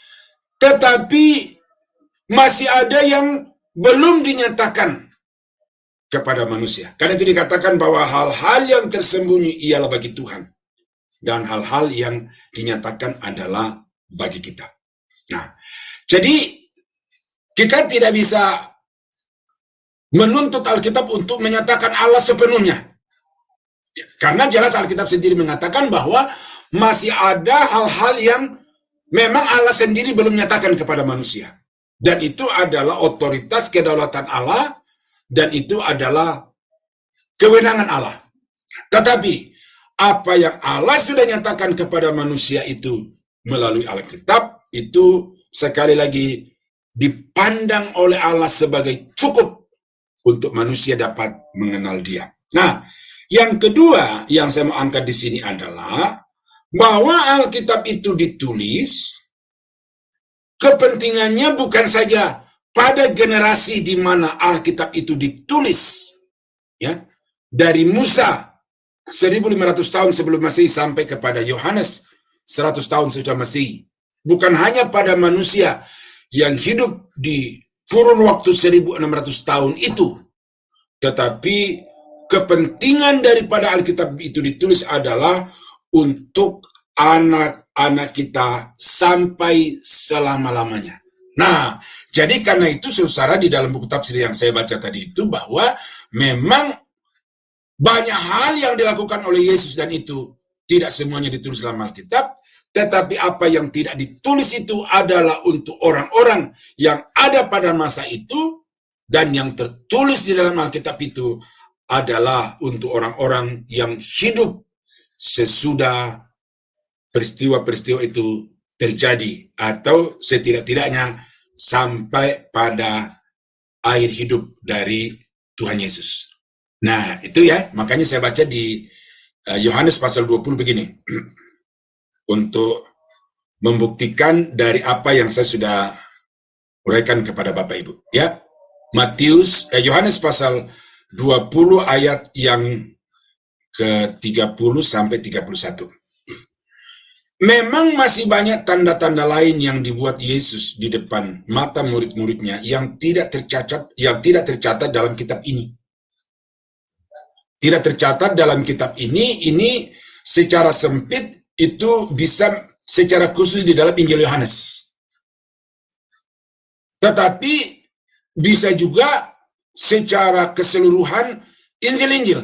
tetapi masih ada yang belum dinyatakan kepada manusia. Karena itu dikatakan bahwa hal-hal yang tersembunyi ialah bagi Tuhan, dan hal-hal yang dinyatakan adalah bagi kita. Nah, jadi kita tidak bisa menuntut Alkitab untuk menyatakan Allah sepenuhnya. Karena jelas Alkitab sendiri mengatakan bahwa masih ada hal-hal yang memang Allah sendiri belum nyatakan kepada manusia. Dan itu adalah otoritas kedaulatan Allah, dan itu adalah kewenangan Allah. Tetapi apa yang Allah sudah nyatakan kepada manusia itu melalui Alkitab, itu sekali lagi dipandang oleh Allah sebagai cukup untuk manusia dapat mengenal Dia. Nah, yang kedua yang saya mau angkat di sini adalah bahwa Alkitab itu ditulis, kepentingannya bukan saja pada generasi di mana Alkitab itu ditulis, ya, dari Musa 1500 tahun sebelum Masehi sampai kepada Yohanes 100 tahun sesudah Masehi. Bukan hanya pada manusia yang hidup di kurun waktu 1600 tahun itu, tetapi kepentingan daripada Alkitab itu ditulis adalah untuk anak-anak kita sampai selama-lamanya. Nah, jadi karena itu saudara, di dalam buku tafsir yang saya baca tadi itu, bahwa memang banyak hal yang dilakukan oleh Yesus dan itu tidak semuanya ditulis dalam Alkitab, tetapi apa yang tidak ditulis itu adalah untuk orang-orang yang ada pada masa itu, dan yang tertulis di dalam Alkitab itu adalah untuk orang-orang yang hidup sesudah peristiwa-peristiwa itu terjadi, atau setidak-tidaknya sampai pada air hidup dari Tuhan Yesus. Nah, itu ya, makanya saya baca di Yohanes pasal 20 begini. Untuk membuktikan dari apa yang saya sudah uraikan kepada Bapak Ibu. Ya, Yohanes pasal 20 ayat yang ke-30 sampai 31. Memang masih banyak tanda-tanda lain yang dibuat Yesus di depan mata murid-muridnya yang tidak tercatat dalam kitab ini. Tidak tercatat dalam kitab ini secara sempit itu bisa secara khusus di dalam Injil Yohanes. Tetapi bisa juga secara keseluruhan Injil-Injil,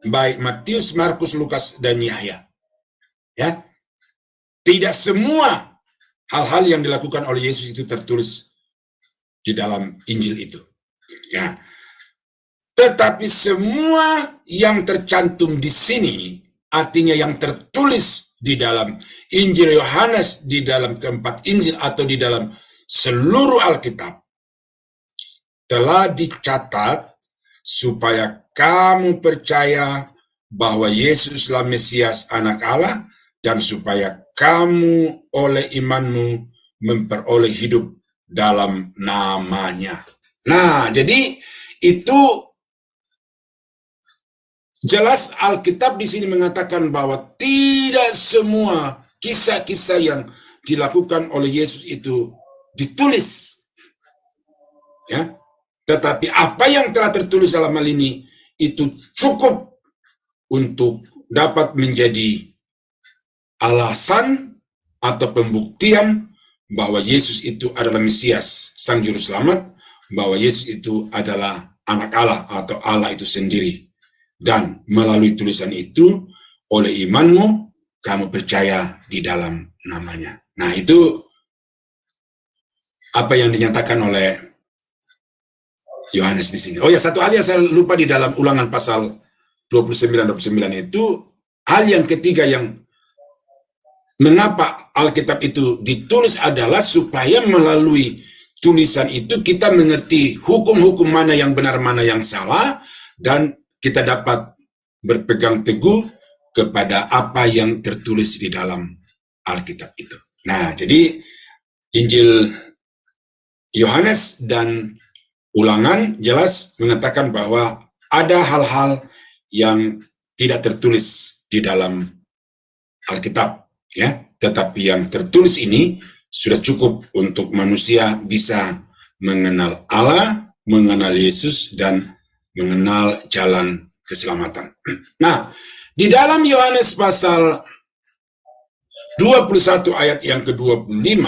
baik Matius, Markus, Lukas, dan Yahya. Ya, tidak semua hal-hal yang dilakukan oleh Yesus itu tertulis di dalam Injil itu. Ya, tetapi semua yang tercantum di sini, artinya yang tertulis di dalam Injil Yohanes, di dalam keempat Injil atau di dalam seluruh Alkitab, telah dicatat supaya kamu percaya bahwa Yesuslah Mesias Anak Allah, dan supaya kamu oleh imanmu memperoleh hidup dalam namanya. Nah, jadi itu jelas Alkitab di sini mengatakan bahwa tidak semua kisah-kisah yang dilakukan oleh Yesus itu ditulis. Ya. Tetapi apa yang telah tertulis dalam hal ini itu cukup untuk dapat menjadi alasan atau pembuktian bahwa Yesus itu adalah Mesias, Sang Juru Selamat, bahwa Yesus itu adalah Anak Allah atau Allah itu sendiri. Dan melalui tulisan itu, oleh imanmu, kamu percaya di dalam namanya. Nah, itu apa yang dinyatakan oleh Yohanes di sini. Oh ya, satu hal yang saya lupa di dalam Ulangan pasal 29 itu, hal yang ketiga yang mengapa Alkitab itu ditulis adalah supaya melalui tulisan itu kita mengerti hukum-hukum mana yang benar, mana yang salah, dan kita dapat berpegang teguh kepada apa yang tertulis di dalam Alkitab itu. Nah, jadi Injil Yohanes dan Ulangan jelas mengatakan bahwa ada hal-hal yang tidak tertulis di dalam Alkitab, ya. Tetapi yang tertulis ini sudah cukup untuk manusia bisa mengenal Allah, mengenal Yesus, dan mengenal jalan keselamatan. Nah, di dalam Yohanes pasal 21 ayat yang ke-25,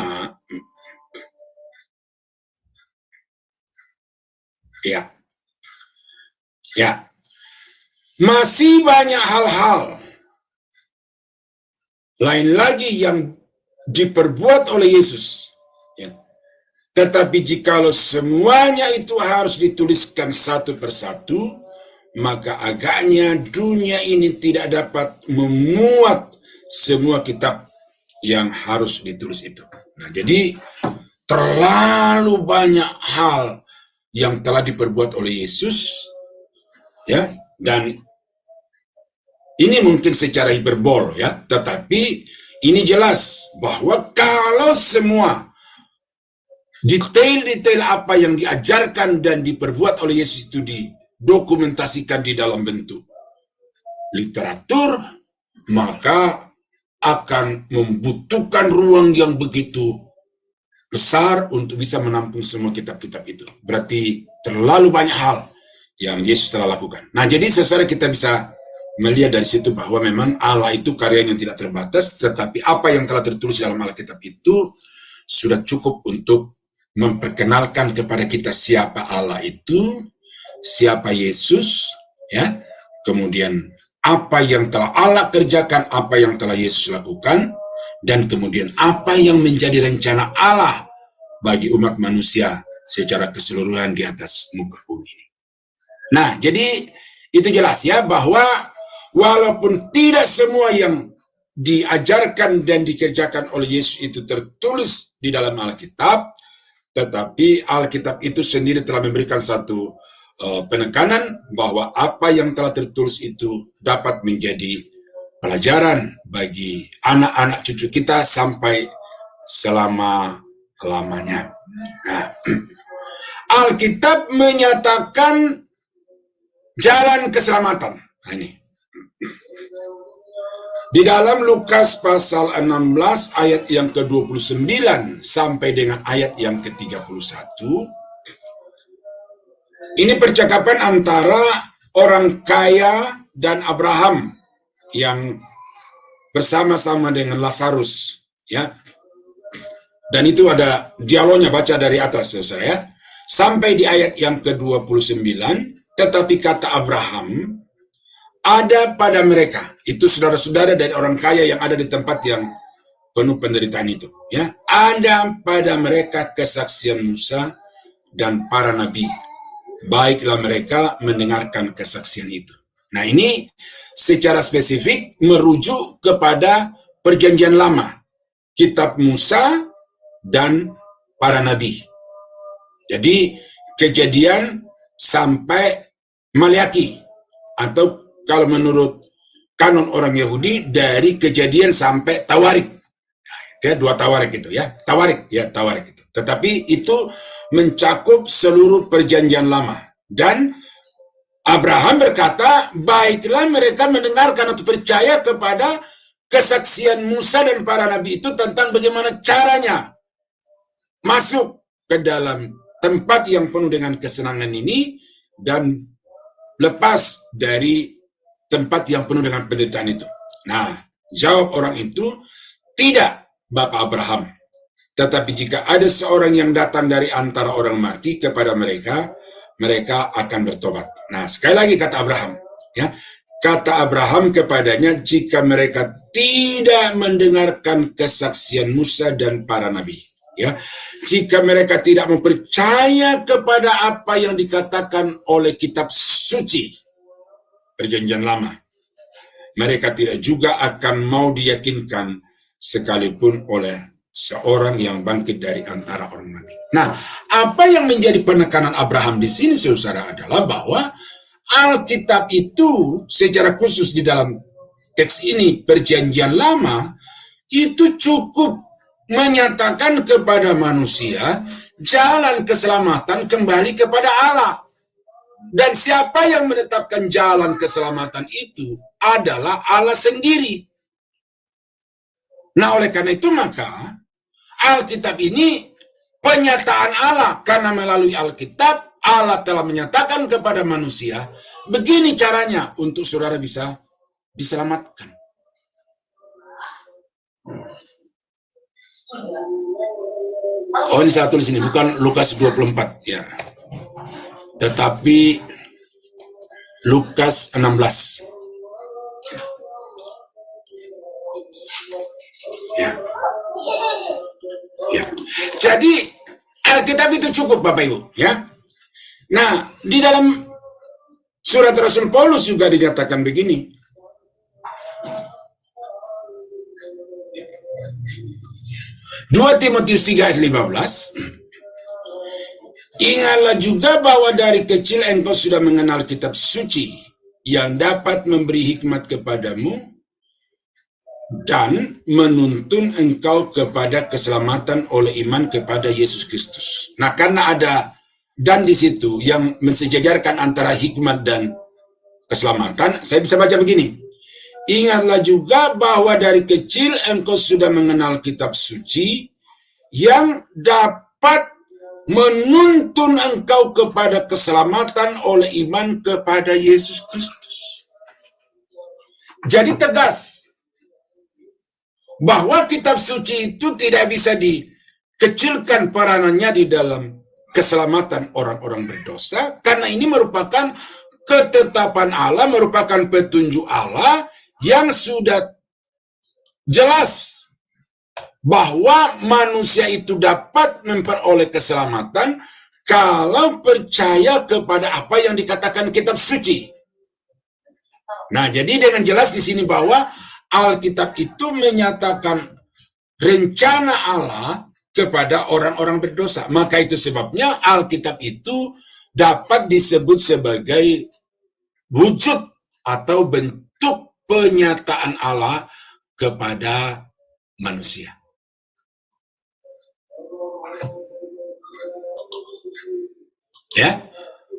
ya, masih banyak hal-hal lain lagi yang diperbuat oleh Yesus. Ya. Tetapi jikalau semuanya itu harus dituliskan satu persatu, maka agaknya dunia ini tidak dapat memuat semua kitab yang harus ditulis itu. Nah, jadi terlalu banyak hal yang telah diperbuat oleh Yesus, ya, dan ini mungkin secara hiperbol, ya, tetapi ini jelas bahwa kalau semua detail-detail apa yang diajarkan dan diperbuat oleh Yesus itu didokumentasikan di dalam bentuk literatur, maka akan membutuhkan ruang yang begitu besar untuk bisa menampung semua kitab-kitab itu. Berarti terlalu banyak hal yang Yesus telah lakukan. Nah, jadi saudara, kita bisa melihat dari situ bahwa memang Allah itu karya yang tidak terbatas, tetapi apa yang telah tertulis dalam Alkitab itu sudah cukup untuk memperkenalkan kepada kita siapa Allah itu, siapa Yesus, ya. Kemudian apa yang telah Allah kerjakan, apa yang telah Yesus lakukan, dan kemudian apa yang menjadi rencana Allah bagi umat manusia secara keseluruhan di atas muka bumi ini. Nah, jadi itu jelas, ya, bahwa walaupun tidak semua yang diajarkan dan dikerjakan oleh Yesus itu tertulis di dalam Alkitab, tetapi Alkitab itu sendiri telah memberikan satu penekanan bahwa apa yang telah tertulis itu dapat menjadi pelajaran bagi anak-anak cucu kita sampai selama-lamanya. Nah, Alkitab menyatakan jalan keselamatan. Nah, ini. Di dalam Lukas pasal 16 ayat yang ke-29 sampai dengan ayat yang ke-31, ini percakapan antara orang kaya dan Abraham yang bersama-sama dengan Lazarus, ya. Dan itu ada dialognya, baca dari atas, saudara, ya. Sampai di ayat yang ke-29, tetapi kata Abraham, ada pada mereka, itu saudara-saudara dari orang kaya yang ada di tempat yang penuh penderitaan itu, ya. Ada pada mereka kesaksian Musa dan para nabi. Baiklah mereka mendengarkan kesaksian itu. Nah, ini secara spesifik merujuk kepada perjanjian lama, kitab Musa dan para nabi. Jadi Kejadian sampai Maliaki, atau kalau menurut kanon orang Yahudi dari Kejadian sampai Tawarik. Ya, 2 Tawarik itu, ya. Tawarik itu. Tetapi itu mencakup seluruh perjanjian lama. Dan Abraham berkata, baiklah mereka mendengarkan atau percaya kepada kesaksian Musa dan para nabi itu tentang bagaimana caranya masuk ke dalam tempat yang penuh dengan kesenangan ini dan lepas dari tempat yang penuh dengan penderitaan itu. Nah, jawab orang itu, tidak, Bapak Abraham. Tetapi jika ada seorang yang datang dari antara orang mati kepada mereka, mereka akan bertobat. Nah, sekali lagi kata Abraham, ya, kata Abraham kepadanya, jika mereka tidak mendengarkan kesaksian Musa dan para nabi, ya, jika mereka tidak mempercaya kepada apa yang dikatakan oleh kitab suci perjanjian lama, mereka tidak juga akan mau diyakinkan sekalipun oleh seorang yang bangkit dari antara orang mati. Nah, apa yang menjadi penekanan Abraham di sini, saudara, adalah bahwa Alkitab itu secara khusus di dalam teks ini perjanjian lama itu cukup menyatakan kepada manusia jalan keselamatan kembali kepada Allah. Dan siapa yang menetapkan jalan keselamatan itu adalah Allah sendiri. Nah, oleh karena itu maka Alkitab ini penyataan Allah, karena melalui Alkitab Allah telah menyatakan kepada manusia begini caranya untuk saudara bisa diselamatkan. Oh, ini saya tulis ini, bukan Lukas 24 ya, tetapi Lukas 16. Ya. Ya. Jadi Alkitab itu cukup, Bapak Ibu, ya. Nah, di dalam surat Rasul Paulus juga dinyatakan begini. Dua Timotius 3 ayat 15. Ingatlah juga bahwa dari kecil engkau sudah mengenal kitab suci yang dapat memberi hikmat kepadamu dan menuntun engkau kepada keselamatan oleh iman kepada Yesus Kristus. Nah, karena ada dan di situ yang mensejajarkan antara hikmat dan keselamatan, saya bisa baca begini. Ingatlah juga bahwa dari kecil engkau sudah mengenal kitab suci yang dapat menuntun engkau kepada keselamatan oleh iman kepada Yesus Kristus. Jadi tegas bahwa kitab suci itu tidak bisa dikecilkan peranannya di dalam keselamatan orang-orang berdosa, karena ini merupakan ketetapan Allah, merupakan petunjuk Allah yang sudah jelas bahwa manusia itu dapat memperoleh keselamatan kalau percaya kepada apa yang dikatakan kitab suci. Nah, jadi dengan jelas di sini bahwa Alkitab itu menyatakan rencana Allah kepada orang-orang berdosa. Maka itu sebabnya Alkitab itu dapat disebut sebagai wujud atau bentuk penyataan Allah kepada manusia. Ya,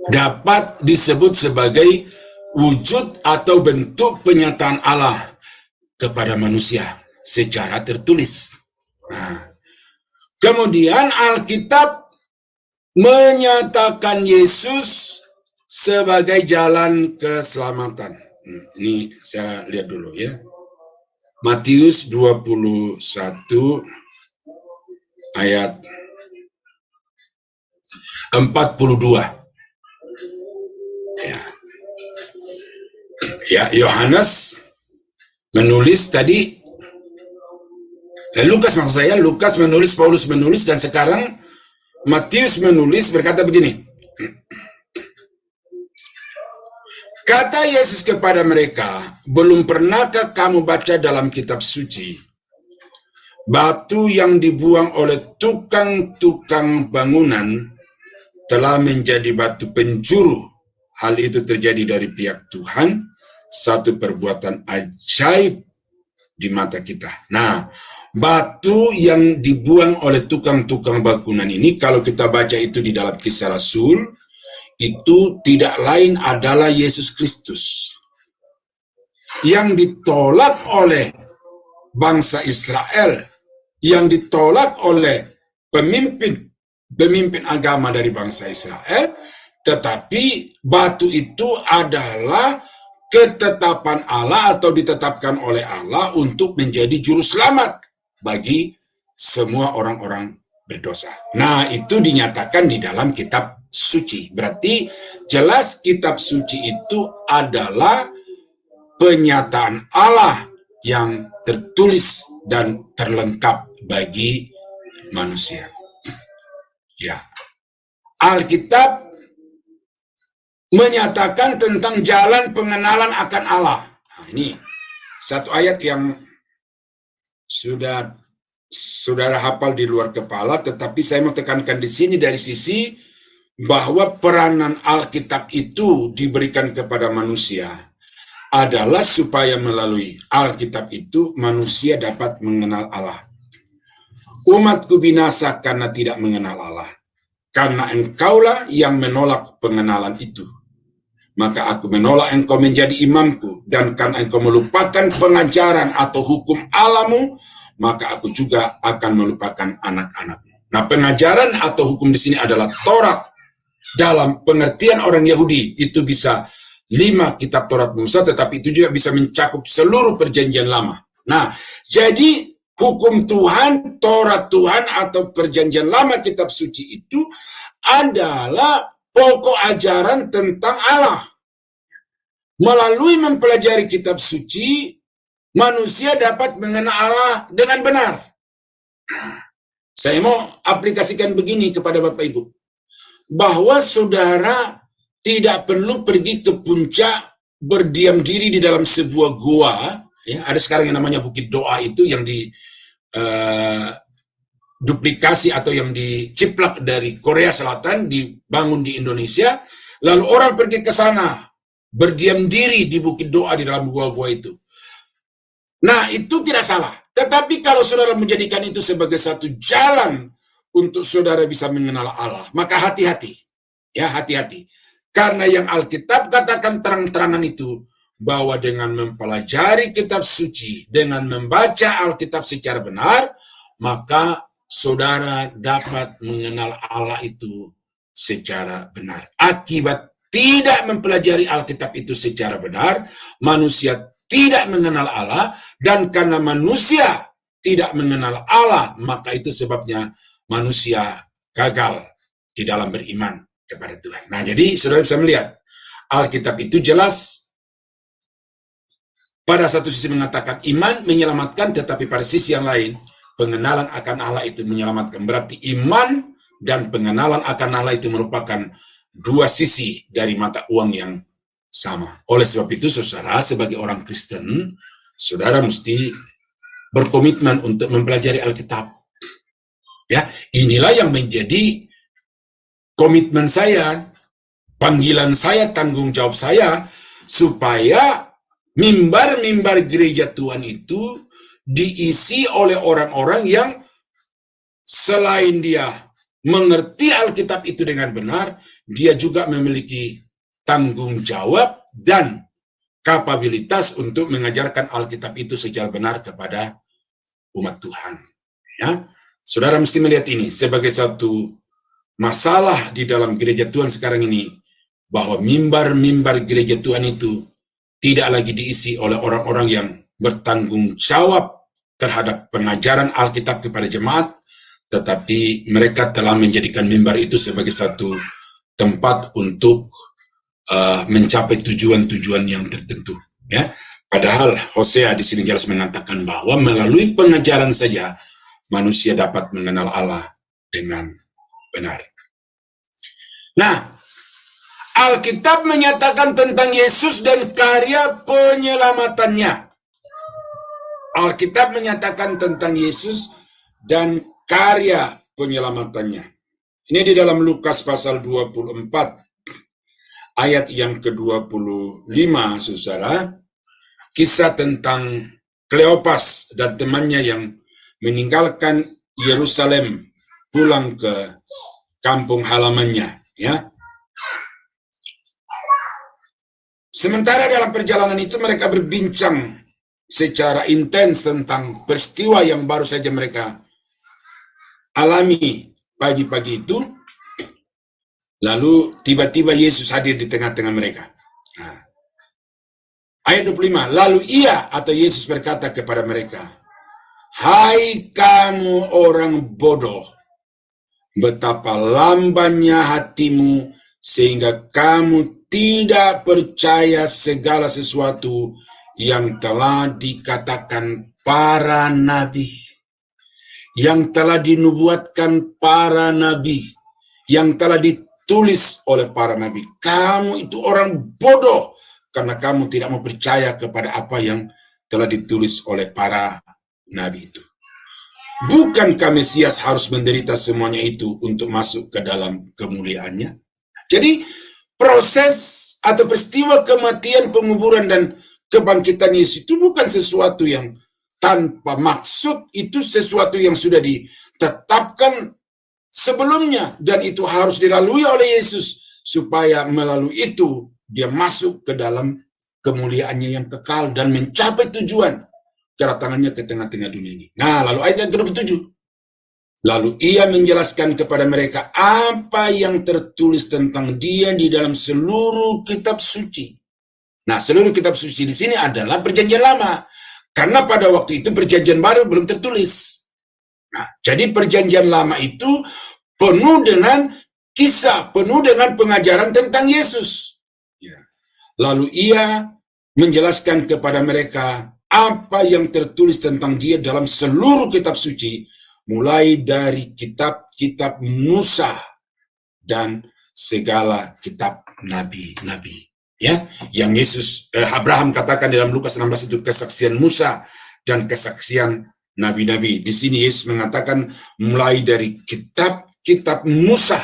dapat disebut sebagai wujud atau bentuk penyataan Allah kepada manusia secara tertulis. Nah, kemudian Alkitab menyatakan Yesus sebagai jalan keselamatan. Ini saya lihat dulu ya. Matius 21 ayat 42. Ya, Yohanes menulis tadi, Lukas maksud saya, Lukas menulis, Paulus menulis, dan sekarang Matius menulis berkata begini. Kata Yesus kepada mereka, belum pernahkah kamu baca dalam kitab suci, batu yang dibuang oleh tukang-tukang bangunan telah menjadi batu penjuru. Hal itu terjadi dari pihak Tuhan, satu perbuatan ajaib di mata kita. Nah, batu yang dibuang oleh tukang-tukang bangunan ini, kalau kita baca itu di dalam Kisah Rasul, itu tidak lain adalah Yesus Kristus yang ditolak oleh bangsa Israel, yang ditolak oleh pemimpin agama dari bangsa Israel, tetapi batu itu adalah ketetapan Allah atau ditetapkan oleh Allah untuk menjadi juru selamat bagi semua orang-orang berdosa. Nah, itu dinyatakan di dalam kitab suci. Berarti jelas kitab suci itu adalah penyataan Allah yang tertulis dan terlengkap bagi manusia. Ya, Alkitab menyatakan tentang jalan pengenalan akan Allah. Nah, ini satu ayat yang sudah saudara hafal di luar kepala, tetapi saya mau tekankan di sini dari sisi bahwa peranan Alkitab itu diberikan kepada manusia adalah supaya melalui Alkitab itu manusia dapat mengenal Allah. Umatku binasa karena tidak mengenal Allah. Karena engkaulah yang menolak pengenalan itu. Maka aku menolak engkau menjadi imamku. Dan karena engkau melupakan pengajaran atau hukum Allahmu, maka aku juga akan melupakan anak-anakmu. Nah, pengajaran atau hukum di sini adalah Taurat. Dalam pengertian orang Yahudi, itu bisa 5 kitab Taurat Musa, tetapi itu juga bisa mencakup seluruh perjanjian lama. Nah, jadi hukum Tuhan, Taurat Tuhan atau perjanjian lama kitab suci itu adalah pokok ajaran tentang Allah. Melalui mempelajari kitab suci, manusia dapat mengenal Allah dengan benar. Saya mau aplikasikan begini kepada Bapak Ibu, bahwa saudara tidak perlu pergi ke puncak, berdiam diri di dalam sebuah gua. Ya, ada sekarang yang namanya Bukit Doa itu yang di duplikasi atau yang diciplak dari Korea Selatan, dibangun di Indonesia, lalu orang pergi ke sana, berdiam diri di Bukit Doa di dalam gua-gua itu. Nah, itu tidak salah. Tetapi kalau saudara menjadikan itu sebagai satu jalan untuk saudara bisa mengenal Allah, maka hati-hati. Ya, hati-hati. Karena yang Alkitab katakan terang-terangan itu, bahwa dengan mempelajari kitab suci, dengan membaca Alkitab secara benar, maka saudara dapat mengenal Allah itu secara benar. Akibat tidak mempelajari Alkitab itu secara benar, manusia tidak mengenal Allah, dan karena manusia tidak mengenal Allah, maka itu sebabnya manusia gagal di dalam beriman kepada Tuhan. Nah, jadi saudara bisa melihat, Alkitab itu jelas pada satu sisi mengatakan iman menyelamatkan, tetapi pada sisi yang lain, pengenalan akan Allah itu menyelamatkan. Berarti iman dan pengenalan akan Allah itu merupakan dua sisi dari mata uang yang sama. Oleh sebab itu, saudara, sebagai orang Kristen, saudara mesti berkomitmen untuk mempelajari Alkitab. Ya, inilah yang menjadi komitmen saya, panggilan saya, tanggung jawab saya, supaya mimbar-mimbar gereja Tuhan itu diisi oleh orang-orang yang selain dia mengerti Alkitab itu dengan benar, dia juga memiliki tanggung jawab dan kapabilitas untuk mengajarkan Alkitab itu secara benar kepada umat Tuhan. Ya, saudara mesti melihat ini sebagai satu masalah di dalam gereja Tuhan sekarang ini, bahwa mimbar-mimbar gereja Tuhan itu tidak lagi diisi oleh orang-orang yang bertanggung jawab terhadap pengajaran Alkitab kepada jemaat, tetapi mereka telah menjadikan mimbar itu sebagai satu tempat untuk mencapai tujuan-tujuan yang tertentu. Ya, padahal Hosea di sini jelas mengatakan bahwa melalui pengajaran saja manusia dapat mengenal Allah dengan benar. Nah, Alkitab menyatakan tentang Yesus dan karya penyelamatannya. Alkitab menyatakan tentang Yesus dan karya penyelamatannya. Ini di dalam Lukas pasal 24, ayat yang ke-25, saudara. Kisah tentang Kleopas dan temannya yang meninggalkan Yerusalem pulang ke kampung halamannya. Ya. Sementara dalam perjalanan itu mereka berbincang secara intens tentang peristiwa yang baru saja mereka alami pagi-pagi itu. Lalu tiba-tiba Yesus hadir di tengah-tengah mereka. Nah, ayat 25, lalu ia atau Yesus berkata kepada mereka, "Hai kamu orang bodoh, betapa lambannya hatimu sehingga kamu tidak percaya segala sesuatu yang telah dikatakan para nabi, yang telah dinubuatkan para nabi, yang telah ditulis oleh para nabi. Kamu itu orang bodoh karena kamu tidak mau percaya kepada apa yang telah ditulis oleh para nabi itu. Bukankah Mesias harus menderita semuanya itu untuk masuk ke dalam kemuliaannya?" Jadi proses atau peristiwa kematian, penguburan, dan kebangkitan Yesus itu bukan sesuatu yang tanpa maksud, itu sesuatu yang sudah ditetapkan sebelumnya, dan itu harus dilalui oleh Yesus, supaya melalui itu dia masuk ke dalam kemuliaannya yang kekal dan mencapai tujuan kedatangannya ke tengah-tengah dunia ini. Nah, lalu ayat yang ke-27. Lalu ia menjelaskan kepada mereka apa yang tertulis tentang dia di dalam seluruh kitab suci. Nah, seluruh kitab suci di sini adalah perjanjian lama. Karena pada waktu itu perjanjian baru belum tertulis. Nah, jadi perjanjian lama itu penuh dengan kisah, penuh dengan pengajaran tentang Yesus. Ya. Lalu ia menjelaskan kepada mereka apa yang tertulis tentang dia dalam seluruh kitab suci, mulai dari kitab-kitab Musa dan segala kitab nabi-nabi. Ya, yang Abraham katakan dalam Lukas 16 itu kesaksian Musa dan kesaksian nabi-nabi. Di sini Yesus mengatakan mulai dari kitab-kitab Musa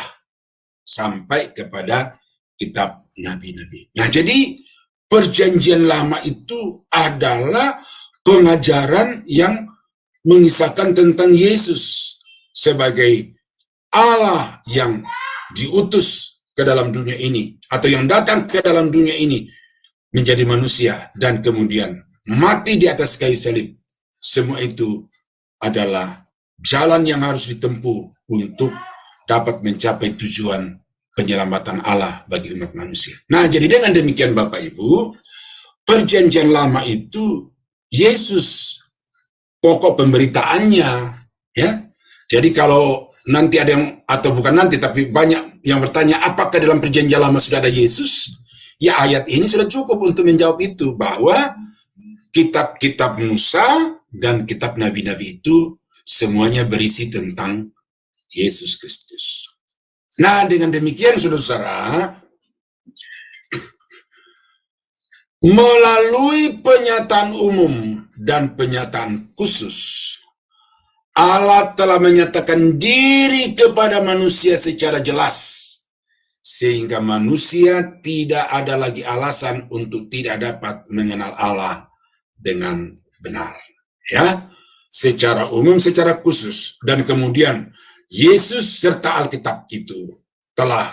sampai kepada kitab nabi-nabi. Nah, jadi perjanjian lama itu adalah pengajaran yang mengisahkan tentang Yesus sebagai Allah yang diutus ke dalam dunia ini, atau yang datang ke dalam dunia ini menjadi manusia dan kemudian mati di atas kayu salib. Semua itu adalah jalan yang harus ditempuh untuk dapat mencapai tujuan penyelamatan Allah bagi umat manusia. Nah, jadi dengan demikian Bapak Ibu, perjanjian lama itu Yesus pokok pemberitaannya, ya. Jadi kalau nanti ada yang, atau bukan nanti, tapi banyak yang bertanya apakah dalam perjanjian lama sudah ada Yesus? Ya, ayat ini sudah cukup untuk menjawab itu, bahwa kitab-kitab Musa dan kitab nabi-nabi itu semuanya berisi tentang Yesus Kristus. Nah, dengan demikian saudara-saudara, melalui penyataan umum dan penyataan khusus, Allah telah menyatakan diri kepada manusia secara jelas, sehingga manusia tidak ada lagi alasan untuk tidak dapat mengenal Allah dengan benar. Ya, secara umum, secara khusus, dan kemudian Yesus serta Alkitab itu telah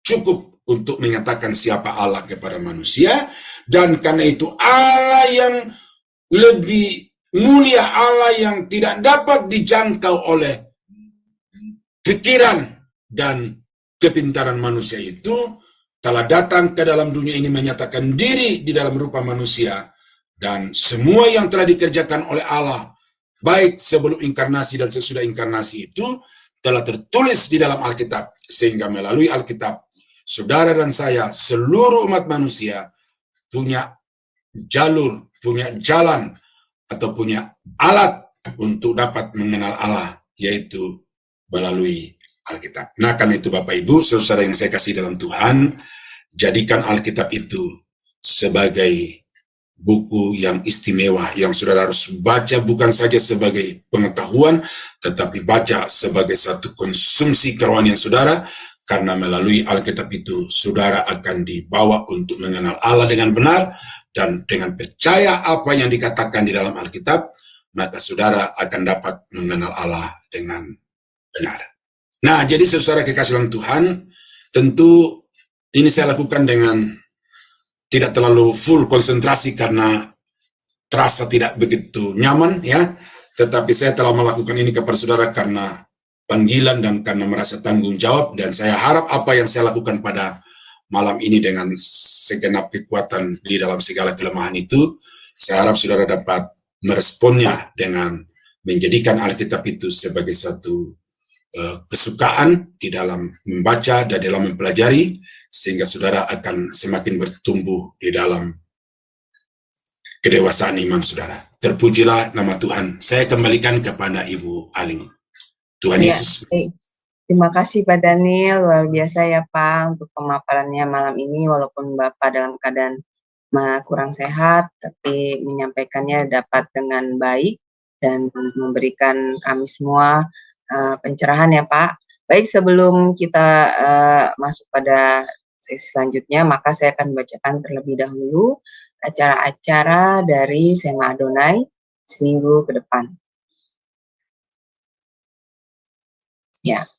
cukup untuk menyatakan siapa Allah kepada manusia, dan karena itu Allah yang lebih mulia, Allah yang tidak dapat dijangkau oleh pikiran dan kepintaran manusia itu telah datang ke dalam dunia ini menyatakan diri di dalam rupa manusia, dan semua yang telah dikerjakan oleh Allah baik sebelum inkarnasi dan sesudah inkarnasi itu telah tertulis di dalam Alkitab, sehingga melalui Alkitab saudara dan saya, seluruh umat manusia punya jalur, punya jalan, atau punya alat untuk dapat mengenal Allah, yaitu melalui Alkitab. Nah, karena itu Bapak Ibu, saudara yang saya kasih dalam Tuhan, jadikan Alkitab itu sebagai buku yang istimewa, yang saudara harus baca bukan saja sebagai pengetahuan, tetapi baca sebagai satu konsumsi kerohanian saudara, karena melalui Alkitab itu saudara akan dibawa untuk mengenal Allah dengan benar, dan dengan percaya apa yang dikatakan di dalam Alkitab, maka saudara akan dapat mengenal Allah dengan benar. Nah, jadi saudara kekasih dalam Tuhan, tentu ini saya lakukan dengan tidak terlalu full konsentrasi karena terasa tidak begitu nyaman, ya. Tetapi saya telah melakukan ini kepada saudara karena panggilan dan karena merasa tanggung jawab, dan saya harap apa yang saya lakukan pada malam ini dengan segenap kekuatan di dalam segala kelemahan itu, saya harap saudara dapat meresponnya dengan menjadikan Alkitab itu sebagai satu kesukaan di dalam membaca dan dalam mempelajari, sehingga saudara akan semakin bertumbuh di dalam kedewasaan iman saudara. Terpujilah nama Tuhan. Saya kembalikan kepada Ibu Aling. Tuhan Yesus. Terima kasih Pak Daniel, luar biasa ya Pak untuk pemaparannya malam ini, walaupun Bapak dalam keadaan kurang sehat, tapi menyampaikannya dapat dengan baik dan memberikan kami semua pencerahan ya Pak. Baik, sebelum kita masuk pada sesi selanjutnya, maka saya akan bacakan terlebih dahulu acara-acara dari Sema Adonai seminggu ke depan. Ya.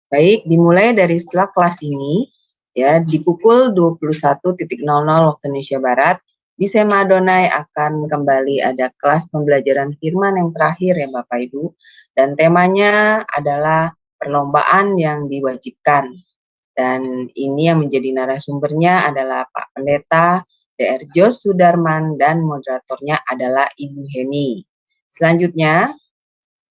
Baik, dimulai dari setelah kelas ini, ya, di pukul 21.00 waktu Indonesia Barat, di Sema Adonai akan kembali ada kelas pembelajaran firman yang terakhir ya Bapak Ibu, dan temanya adalah perlombaan yang diwajibkan. Dan ini yang menjadi narasumbernya adalah Pak Pendeta Dr. Jos Sudarman, dan moderatornya adalah Ibu Heni. Selanjutnya,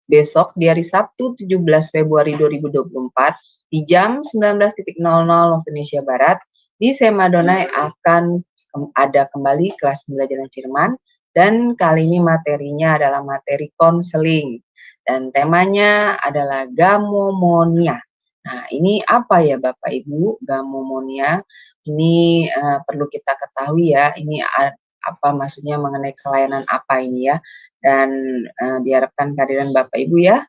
besok di hari Sabtu 17 Februari 2024 di jam 19.00 waktu Indonesia Barat di Sema Adonai akan ada kembali kelas pembelajaran firman, dan kali ini materinya adalah materi konseling dan temanya adalah gamomonia. Nah, ini apa ya Bapak Ibu gamomonia? Ini perlu kita ketahui ya, ini apa maksudnya mengenai kelainan apa ini ya. Dan diharapkan kehadiran Bapak Ibu ya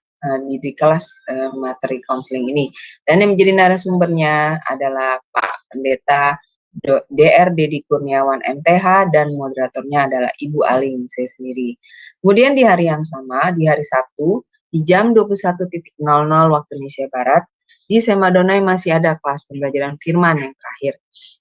di kelas materi konseling ini. Dan yang menjadi narasumbernya adalah Pak Pendeta Dr. Dedi Kurniawan MTH, dan moderatornya adalah Ibu Aling, saya sendiri. Kemudian di hari yang sama, di hari Sabtu, di jam 21.00 waktu Indonesia Barat, di Sema Adonai masih ada kelas pembelajaran firman yang terakhir.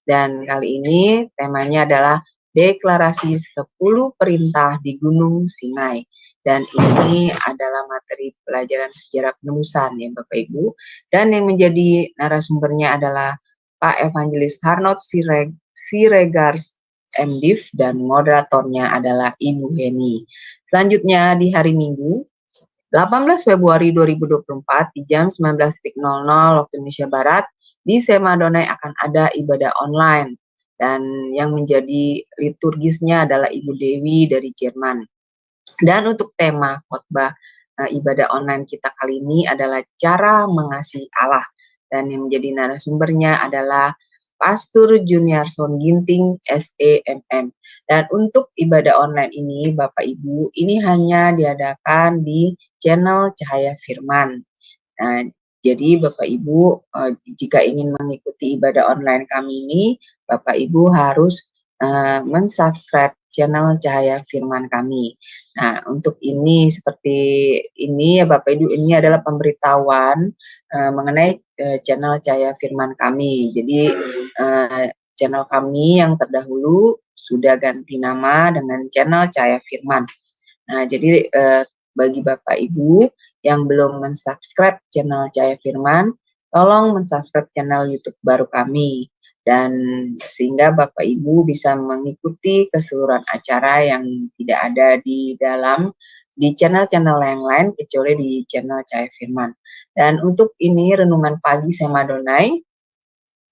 Dan kali ini temanya adalah deklarasi 10 perintah di Gunung Sinai. Dan ini adalah materi pelajaran sejarah penebusan ya Bapak Ibu. Dan yang menjadi narasumbernya adalah Pak Evangelis Harnot Siregars MDiv, dan moderatornya adalah Ibu Heni. Selanjutnya di hari Minggu 18 Februari 2024 di jam 19.00 waktu Indonesia Barat di Sema Adonai akan ada ibadah online. Dan yang menjadi liturgisnya adalah Ibu Dewi dari Jerman. Dan untuk tema khotbah ibadah online kita kali ini adalah cara mengasihi Allah. Dan yang menjadi narasumbernya adalah Pastor Juniarson Ginting, SEMM. Dan untuk ibadah online ini, Bapak Ibu, ini hanya diadakan di channel Cahaya Firman. Nah, jadi Bapak Ibu, jika ingin mengikuti ibadah online kami ini, Bapak Ibu harus mensubscribe channel Cahaya Firman kami. Nah, untuk ini seperti ini ya Bapak Ibu, ini adalah pemberitahuan mengenai channel Cahaya Firman kami. Jadi channel kami yang terdahulu sudah ganti nama dengan channel Cahaya Firman. Nah, jadi bagi Bapak Ibu yang belum mensubscribe channel Cahaya Firman, tolong mensubscribe channel YouTube baru kami. Dan sehingga Bapak Ibu bisa mengikuti keseluruhan acara yang tidak ada di channel-channel yang lain kecuali di channel Cahaya Firman. Dan untuk ini renungan pagi Sema Adonai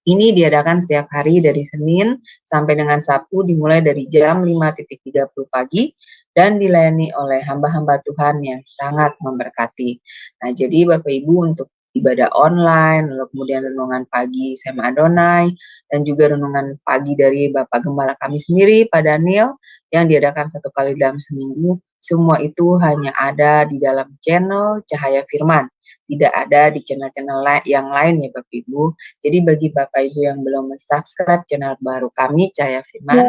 ini diadakan setiap hari dari Senin sampai dengan Sabtu dimulai dari jam 5.30 pagi dan dilayani oleh hamba-hamba Tuhan yang sangat memberkati. Nah, jadi Bapak Ibu untuk ibadah online, lalu kemudian renungan pagi Sema Adonai, dan juga renungan pagi dari Bapak Gembala kami sendiri, Pak Daniel, yang diadakan 1 kali dalam seminggu, semua itu hanya ada di dalam channel Cahaya Firman. Tidak ada di channel-channel yang lain ya Bapak Ibu. Jadi bagi Bapak Ibu yang belum mensubscribe channel baru kami Cahaya Firman,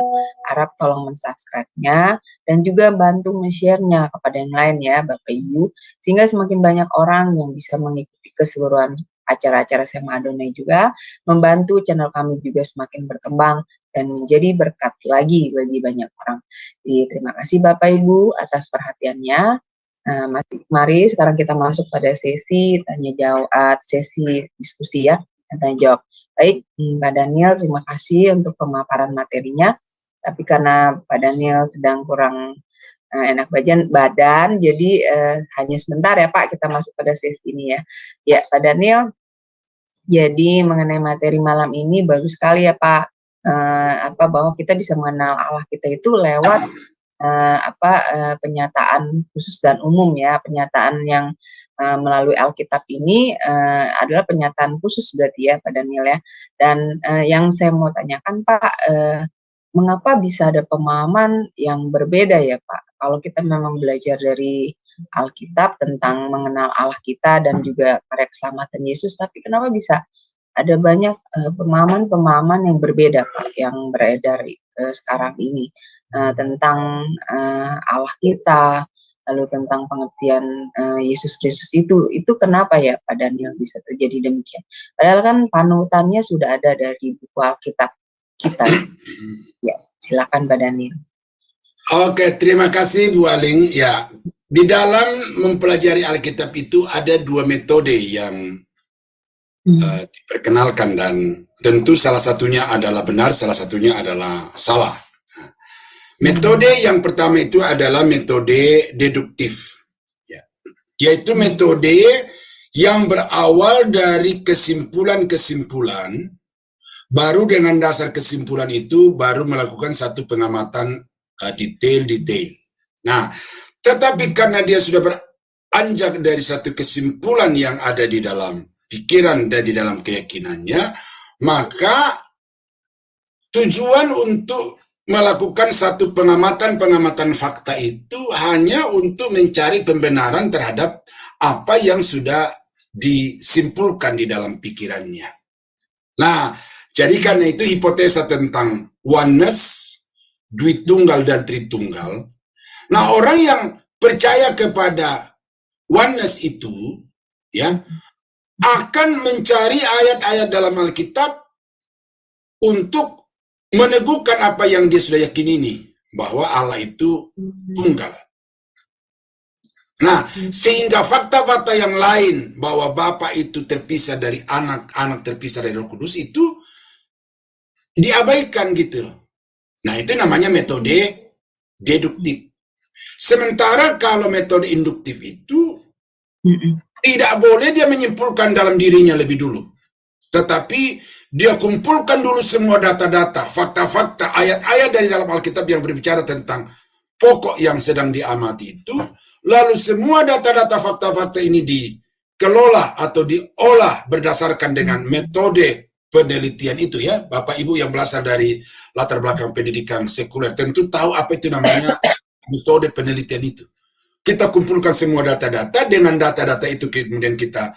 harap tolong mensubscribe-nya dan juga bantu men-share-nya kepada yang lain ya Bapak Ibu, sehingga semakin banyak orang yang bisa mengikuti keseluruhan acara-acara Sema Adonai juga, membantu channel kami juga semakin berkembang dan menjadi berkat lagi bagi banyak orang. Jadi terima kasih Bapak Ibu atas perhatiannya. Mari sekarang kita masuk pada sesi tanya jawab, sesi diskusi ya, tanya jawab. Baik, Pak Daniel, terima kasih untuk pemaparan materinya. Tapi karena Pak Daniel sedang kurang enak badan, jadi hanya sebentar ya Pak, kita masuk pada sesi ini ya. Ya Pak Daniel, jadi mengenai materi malam ini bagus sekali ya Pak, bahwa kita bisa mengenal Allah kita itu lewat penyataan khusus dan umum ya, penyataan yang melalui Alkitab ini adalah penyataan khusus berarti ya Pak Daniel ya. Dan yang saya mau tanyakan Pak, mengapa bisa ada pemahaman yang berbeda ya Pak? Kalau kita memang belajar dari Alkitab tentang mengenal Allah kita dan juga karya keselamatan Yesus, tapi kenapa bisa ada banyak pemahaman-pemahaman yang berbeda Pak, yang beredar sekarang ini tentang Allah kita, lalu tentang pengertian Yesus Kristus itu kenapa ya Pak Daniel bisa terjadi demikian? Padahal kan panutannya sudah ada dari buku Alkitab kita. Ya, silakan Pak Daniel. Oke, terima kasih Bu Aling. Ya, di dalam mempelajari Alkitab itu ada 2 metode yang diperkenalkan dan tentu salah satunya adalah benar, salah satunya adalah salah. Metode yang pertama itu adalah metode deduktif, ya. Yaitu metode yang berawal dari kesimpulan-kesimpulan, baru dengan dasar kesimpulan itu baru melakukan satu pengamatan detail-detail. Nah, tetapi karena dia sudah beranjak dari satu kesimpulan yang ada di dalam pikiran dan di dalam keyakinannya, maka tujuan untuk melakukan satu pengamatan fakta itu hanya untuk mencari pembenaran terhadap apa yang sudah disimpulkan di dalam pikirannya. Nah, jadi karena itu hipotesa tentang oneness, Dwitunggal dan Tritunggal. Nah, orang yang percaya kepada oneness itu, ya, akan mencari ayat-ayat dalam Alkitab untuk meneguhkan apa yang dia sudah yakin ini, bahwa Allah itu tunggal. Nah, sehingga fakta-fakta yang lain bahwa Bapa itu terpisah dari anak, anak terpisah dari Roh Kudus itu diabaikan gitu. Nah, itu namanya metode deduktif. Sementara kalau metode induktif itu tidak boleh dia menyimpulkan dalam dirinya lebih dulu, tetapi dia kumpulkan dulu semua data-data, fakta-fakta, ayat-ayat dari dalam Alkitab yang berbicara tentang pokok yang sedang diamati itu, lalu semua data-data fakta-fakta ini dikelola atau diolah berdasarkan dengan metode penelitian itu ya, Bapak Ibu yang berasal dari latar belakang pendidikan sekuler tentu tahu apa itu namanya metode penelitian itu. Kita kumpulkan semua data-data, dengan data-data itu kemudian kita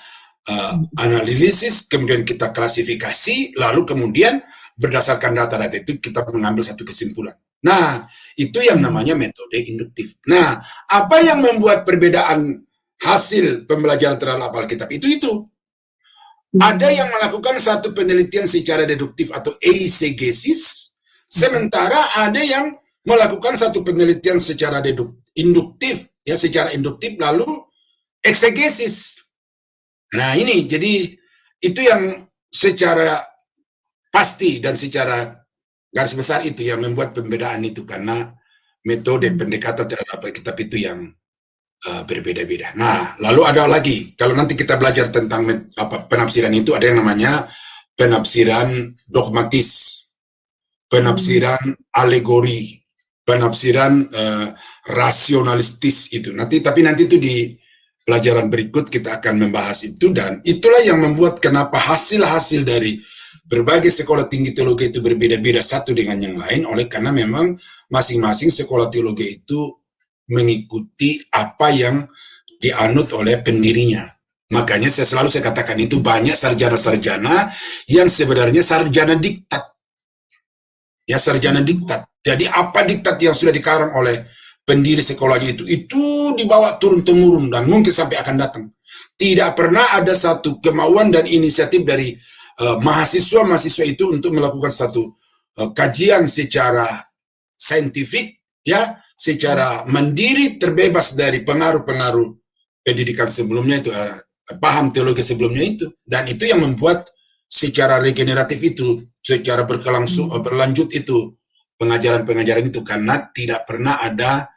analisis, kemudian kita klasifikasi, lalu kemudian berdasarkan data-data itu kita mengambil satu kesimpulan. Nah, itu yang namanya metode induktif. Nah, apa yang membuat perbedaan hasil pembelajaran terhadap Alkitab itu? Ada yang melakukan satu penelitian secara deduktif atau eisegesis, sementara ada yang melakukan satu penelitian secara induktif, ya secara induktif lalu eksegesis. Nah ini, jadi itu yang secara pasti dan secara garis besar itu yang membuat pembedaan itu, karena metode pendekatan terhadap Alkitab itu yang berbeda-beda. Nah, lalu ada lagi, kalau nanti kita belajar tentang penafsiran itu, ada yang namanya penafsiran dogmatis, penafsiran alegori, penafsiran rasionalistis itu. Tapi nanti itu di pelajaran berikut kita akan membahas itu, dan itulah yang membuat kenapa hasil-hasil dari berbagai sekolah tinggi teologi itu berbeda-beda satu dengan yang lain, oleh karena memang masing-masing sekolah teologi itu mengikuti apa yang dianut oleh pendirinya. Makanya saya katakan itu banyak sarjana-sarjana yang sebenarnya sarjana diktat. Ya, sarjana diktat. Jadi apa diktat yang sudah dikarang oleh pendiri sekolahnya itu dibawa turun-temurun dan mungkin sampai akan datang. Tidak pernah ada satu kemauan dan inisiatif dari mahasiswa-mahasiswa itu untuk melakukan satu kajian secara saintifik, ya, secara mandiri, terbebas dari pengaruh-pengaruh pendidikan sebelumnya itu, paham teologi sebelumnya itu. Dan itu yang membuat secara regeneratif itu, secara berlanjut itu, pengajaran-pengajaran itu, karena tidak pernah ada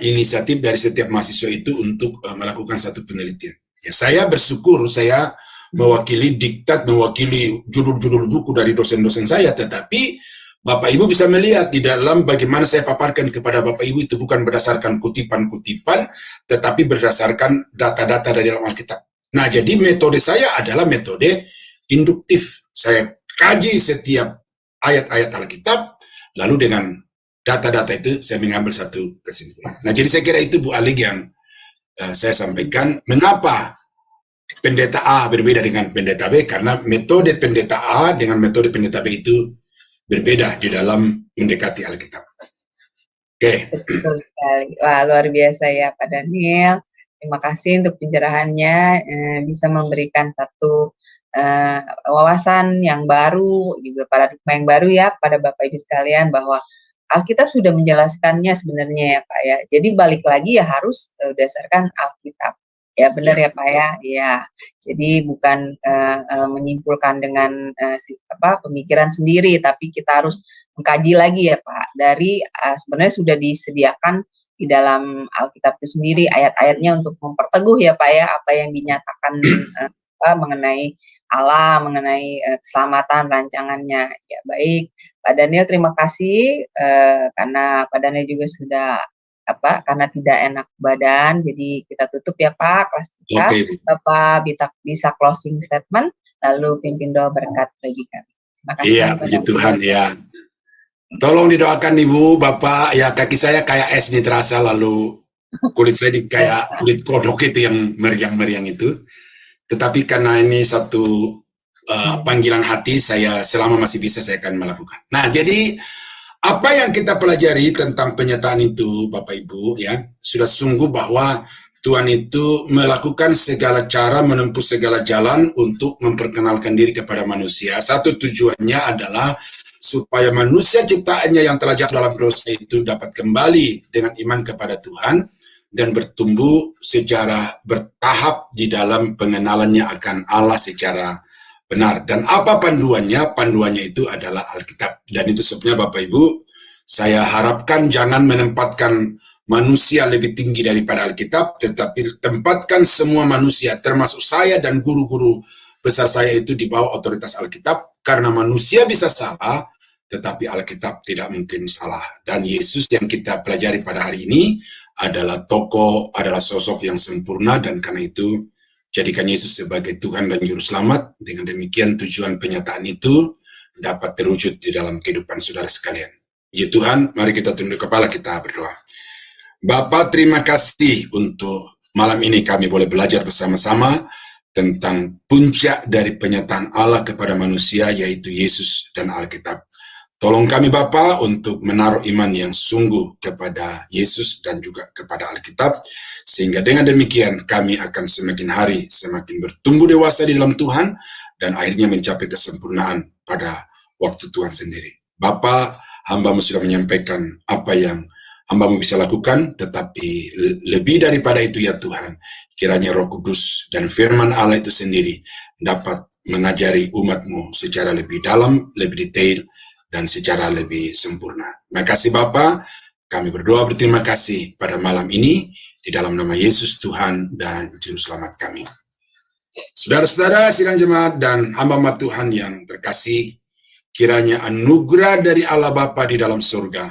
inisiatif dari setiap mahasiswa itu untuk melakukan satu penelitian. Ya, saya bersyukur saya mewakili diktat, mewakili judul-judul buku dari dosen-dosen saya, tetapi Bapak Ibu bisa melihat di dalam bagaimana saya paparkan kepada Bapak Ibu itu bukan berdasarkan kutipan-kutipan, tetapi berdasarkan data-data dari dalam Alkitab. Nah, jadi metode saya adalah metode induktif. Saya kaji setiap ayat-ayat Alkitab, lalu dengan data-data itu saya mengambil satu kesimpulan. Nah, jadi saya kira itu Bu Alig yang saya sampaikan. Mengapa pendeta A berbeda dengan pendeta B? Karena metode pendeta A dengan metode pendeta B itu berbeda di dalam mendekati Alkitab. Oke. Betul sekali. Wah, luar biasa ya Pak Daniel. Terima kasih untuk pencerahannya, bisa memberikan satu wawasan yang baru, juga paradigma yang baru ya pada Bapak Ibu sekalian, bahwa Alkitab sudah menjelaskannya sebenarnya ya Pak ya. Jadi balik lagi ya harus berdasarkan Alkitab. Ya benar ya Pak ya. Ya. Jadi bukan menyimpulkan dengan pemikiran sendiri, tapi kita harus mengkaji lagi ya Pak. Dari sebenarnya sudah disediakan di dalam Alkitab itu sendiri ayat-ayatnya untuk memperteguh ya Pak ya apa yang dinyatakan mengenai Allah, mengenai keselamatan rancangannya. Ya baik, Pak Daniel terima kasih karena Pak Daniel juga sudah karena tidak enak badan, jadi kita tutup ya Pak kelas kita. Okay. Bapak bisa closing statement, lalu pimpin doa berkat bagi kami. Terima kasih. Iya, puji Tuhan ya. Tolong didoakan Ibu, Bapak, ya kaki saya kayak es nih terasa, lalu kulit saya kayak kulit kodok itu yang meriang-meriang itu. Tetapi karena ini satu panggilan hati, saya selama masih bisa saya akan melakukan. Nah, jadi apa yang kita pelajari tentang penyataan itu, Bapak Ibu, ya, sudah sungguh bahwa Tuhan itu melakukan segala cara, menempuh segala jalan untuk memperkenalkan diri kepada manusia. Satu tujuannya adalah supaya manusia ciptaannya yang telah jatuh dalam dosa itu dapat kembali dengan iman kepada Tuhan dan bertumbuh secara bertahap di dalam pengenalannya akan Allah secara benar. Dan apa panduannya? Panduannya itu adalah Alkitab. Dan itu sebabnya Bapak Ibu, saya harapkan jangan menempatkan manusia lebih tinggi daripada Alkitab, tetapi tempatkan semua manusia, termasuk saya dan guru-guru besar saya itu di bawah otoritas Alkitab, karena manusia bisa salah, tetapi Alkitab tidak mungkin salah. Dan Yesus yang kita pelajari pada hari ini adalah tokoh, adalah sosok yang sempurna, dan karena itu Jadikan Yesus sebagai Tuhan dan Juru Selamat. Dengan demikian tujuan penyataan itu dapat terwujud di dalam kehidupan saudara sekalian. Ya Tuhan, mari kita tunduk kepala, kita berdoa. Bapa, terima kasih untuk malam ini kami boleh belajar bersama-sama tentang puncak dari penyataan Allah kepada manusia, yaitu Yesus dan Alkitab. Tolong kami Bapa untuk menaruh iman yang sungguh kepada Yesus dan juga kepada Alkitab, sehingga dengan demikian kami akan semakin hari semakin bertumbuh dewasa di dalam Tuhan, dan akhirnya mencapai kesempurnaan pada waktu Tuhan sendiri. Bapa, hamba-Mu sudah menyampaikan apa yang hamba-Mu bisa lakukan, tetapi lebih daripada itu ya Tuhan, kiranya Roh Kudus dan firman Allah itu sendiri dapat mengajari umat-Mu secara lebih dalam, lebih detail, dan secara lebih sempurna. Terima kasih Bapa, kami berdoa berterima kasih pada malam ini, di dalam nama Yesus Tuhan dan Juru Selamat kami. Saudara-saudara sidang jemaat dan hamba-hamba Tuhan yang terkasih, kiranya anugerah dari Allah Bapa di dalam surga,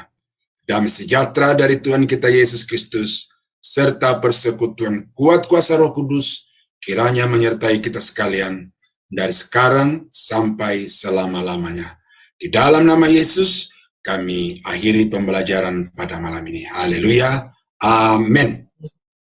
damai sejahtera dari Tuhan kita Yesus Kristus, serta persekutuan kuat kuasa Roh Kudus, kiranya menyertai kita sekalian, dari sekarang sampai selama-lamanya. Di dalam nama Yesus, kami akhiri pembelajaran pada malam ini. Haleluya. Amin.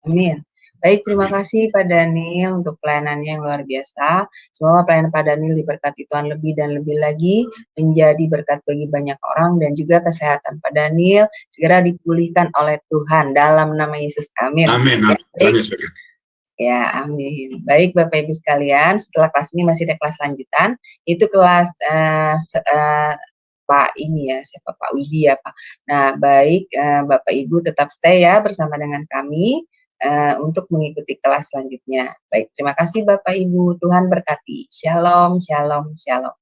Amin. Baik, terima kasih Pak Daniel untuk pelayanannya yang luar biasa. Semoga pelayanan Pak Daniel diberkati Tuhan lebih dan lebih lagi, menjadi berkat bagi banyak orang, dan juga kesehatan Pak Daniel segera dipulihkan oleh Tuhan dalam nama Yesus. Amin. Amin. Ya, amin. Baik Bapak Ibu sekalian, setelah kelas ini masih ada kelas lanjutan, itu kelas Pak ini ya, siapa Pak Widi ya Pak. Nah, baik Bapak Ibu tetap stay ya bersama dengan kami untuk mengikuti kelas selanjutnya. Baik, terima kasih Bapak Ibu, Tuhan berkati. Shalom, shalom, shalom.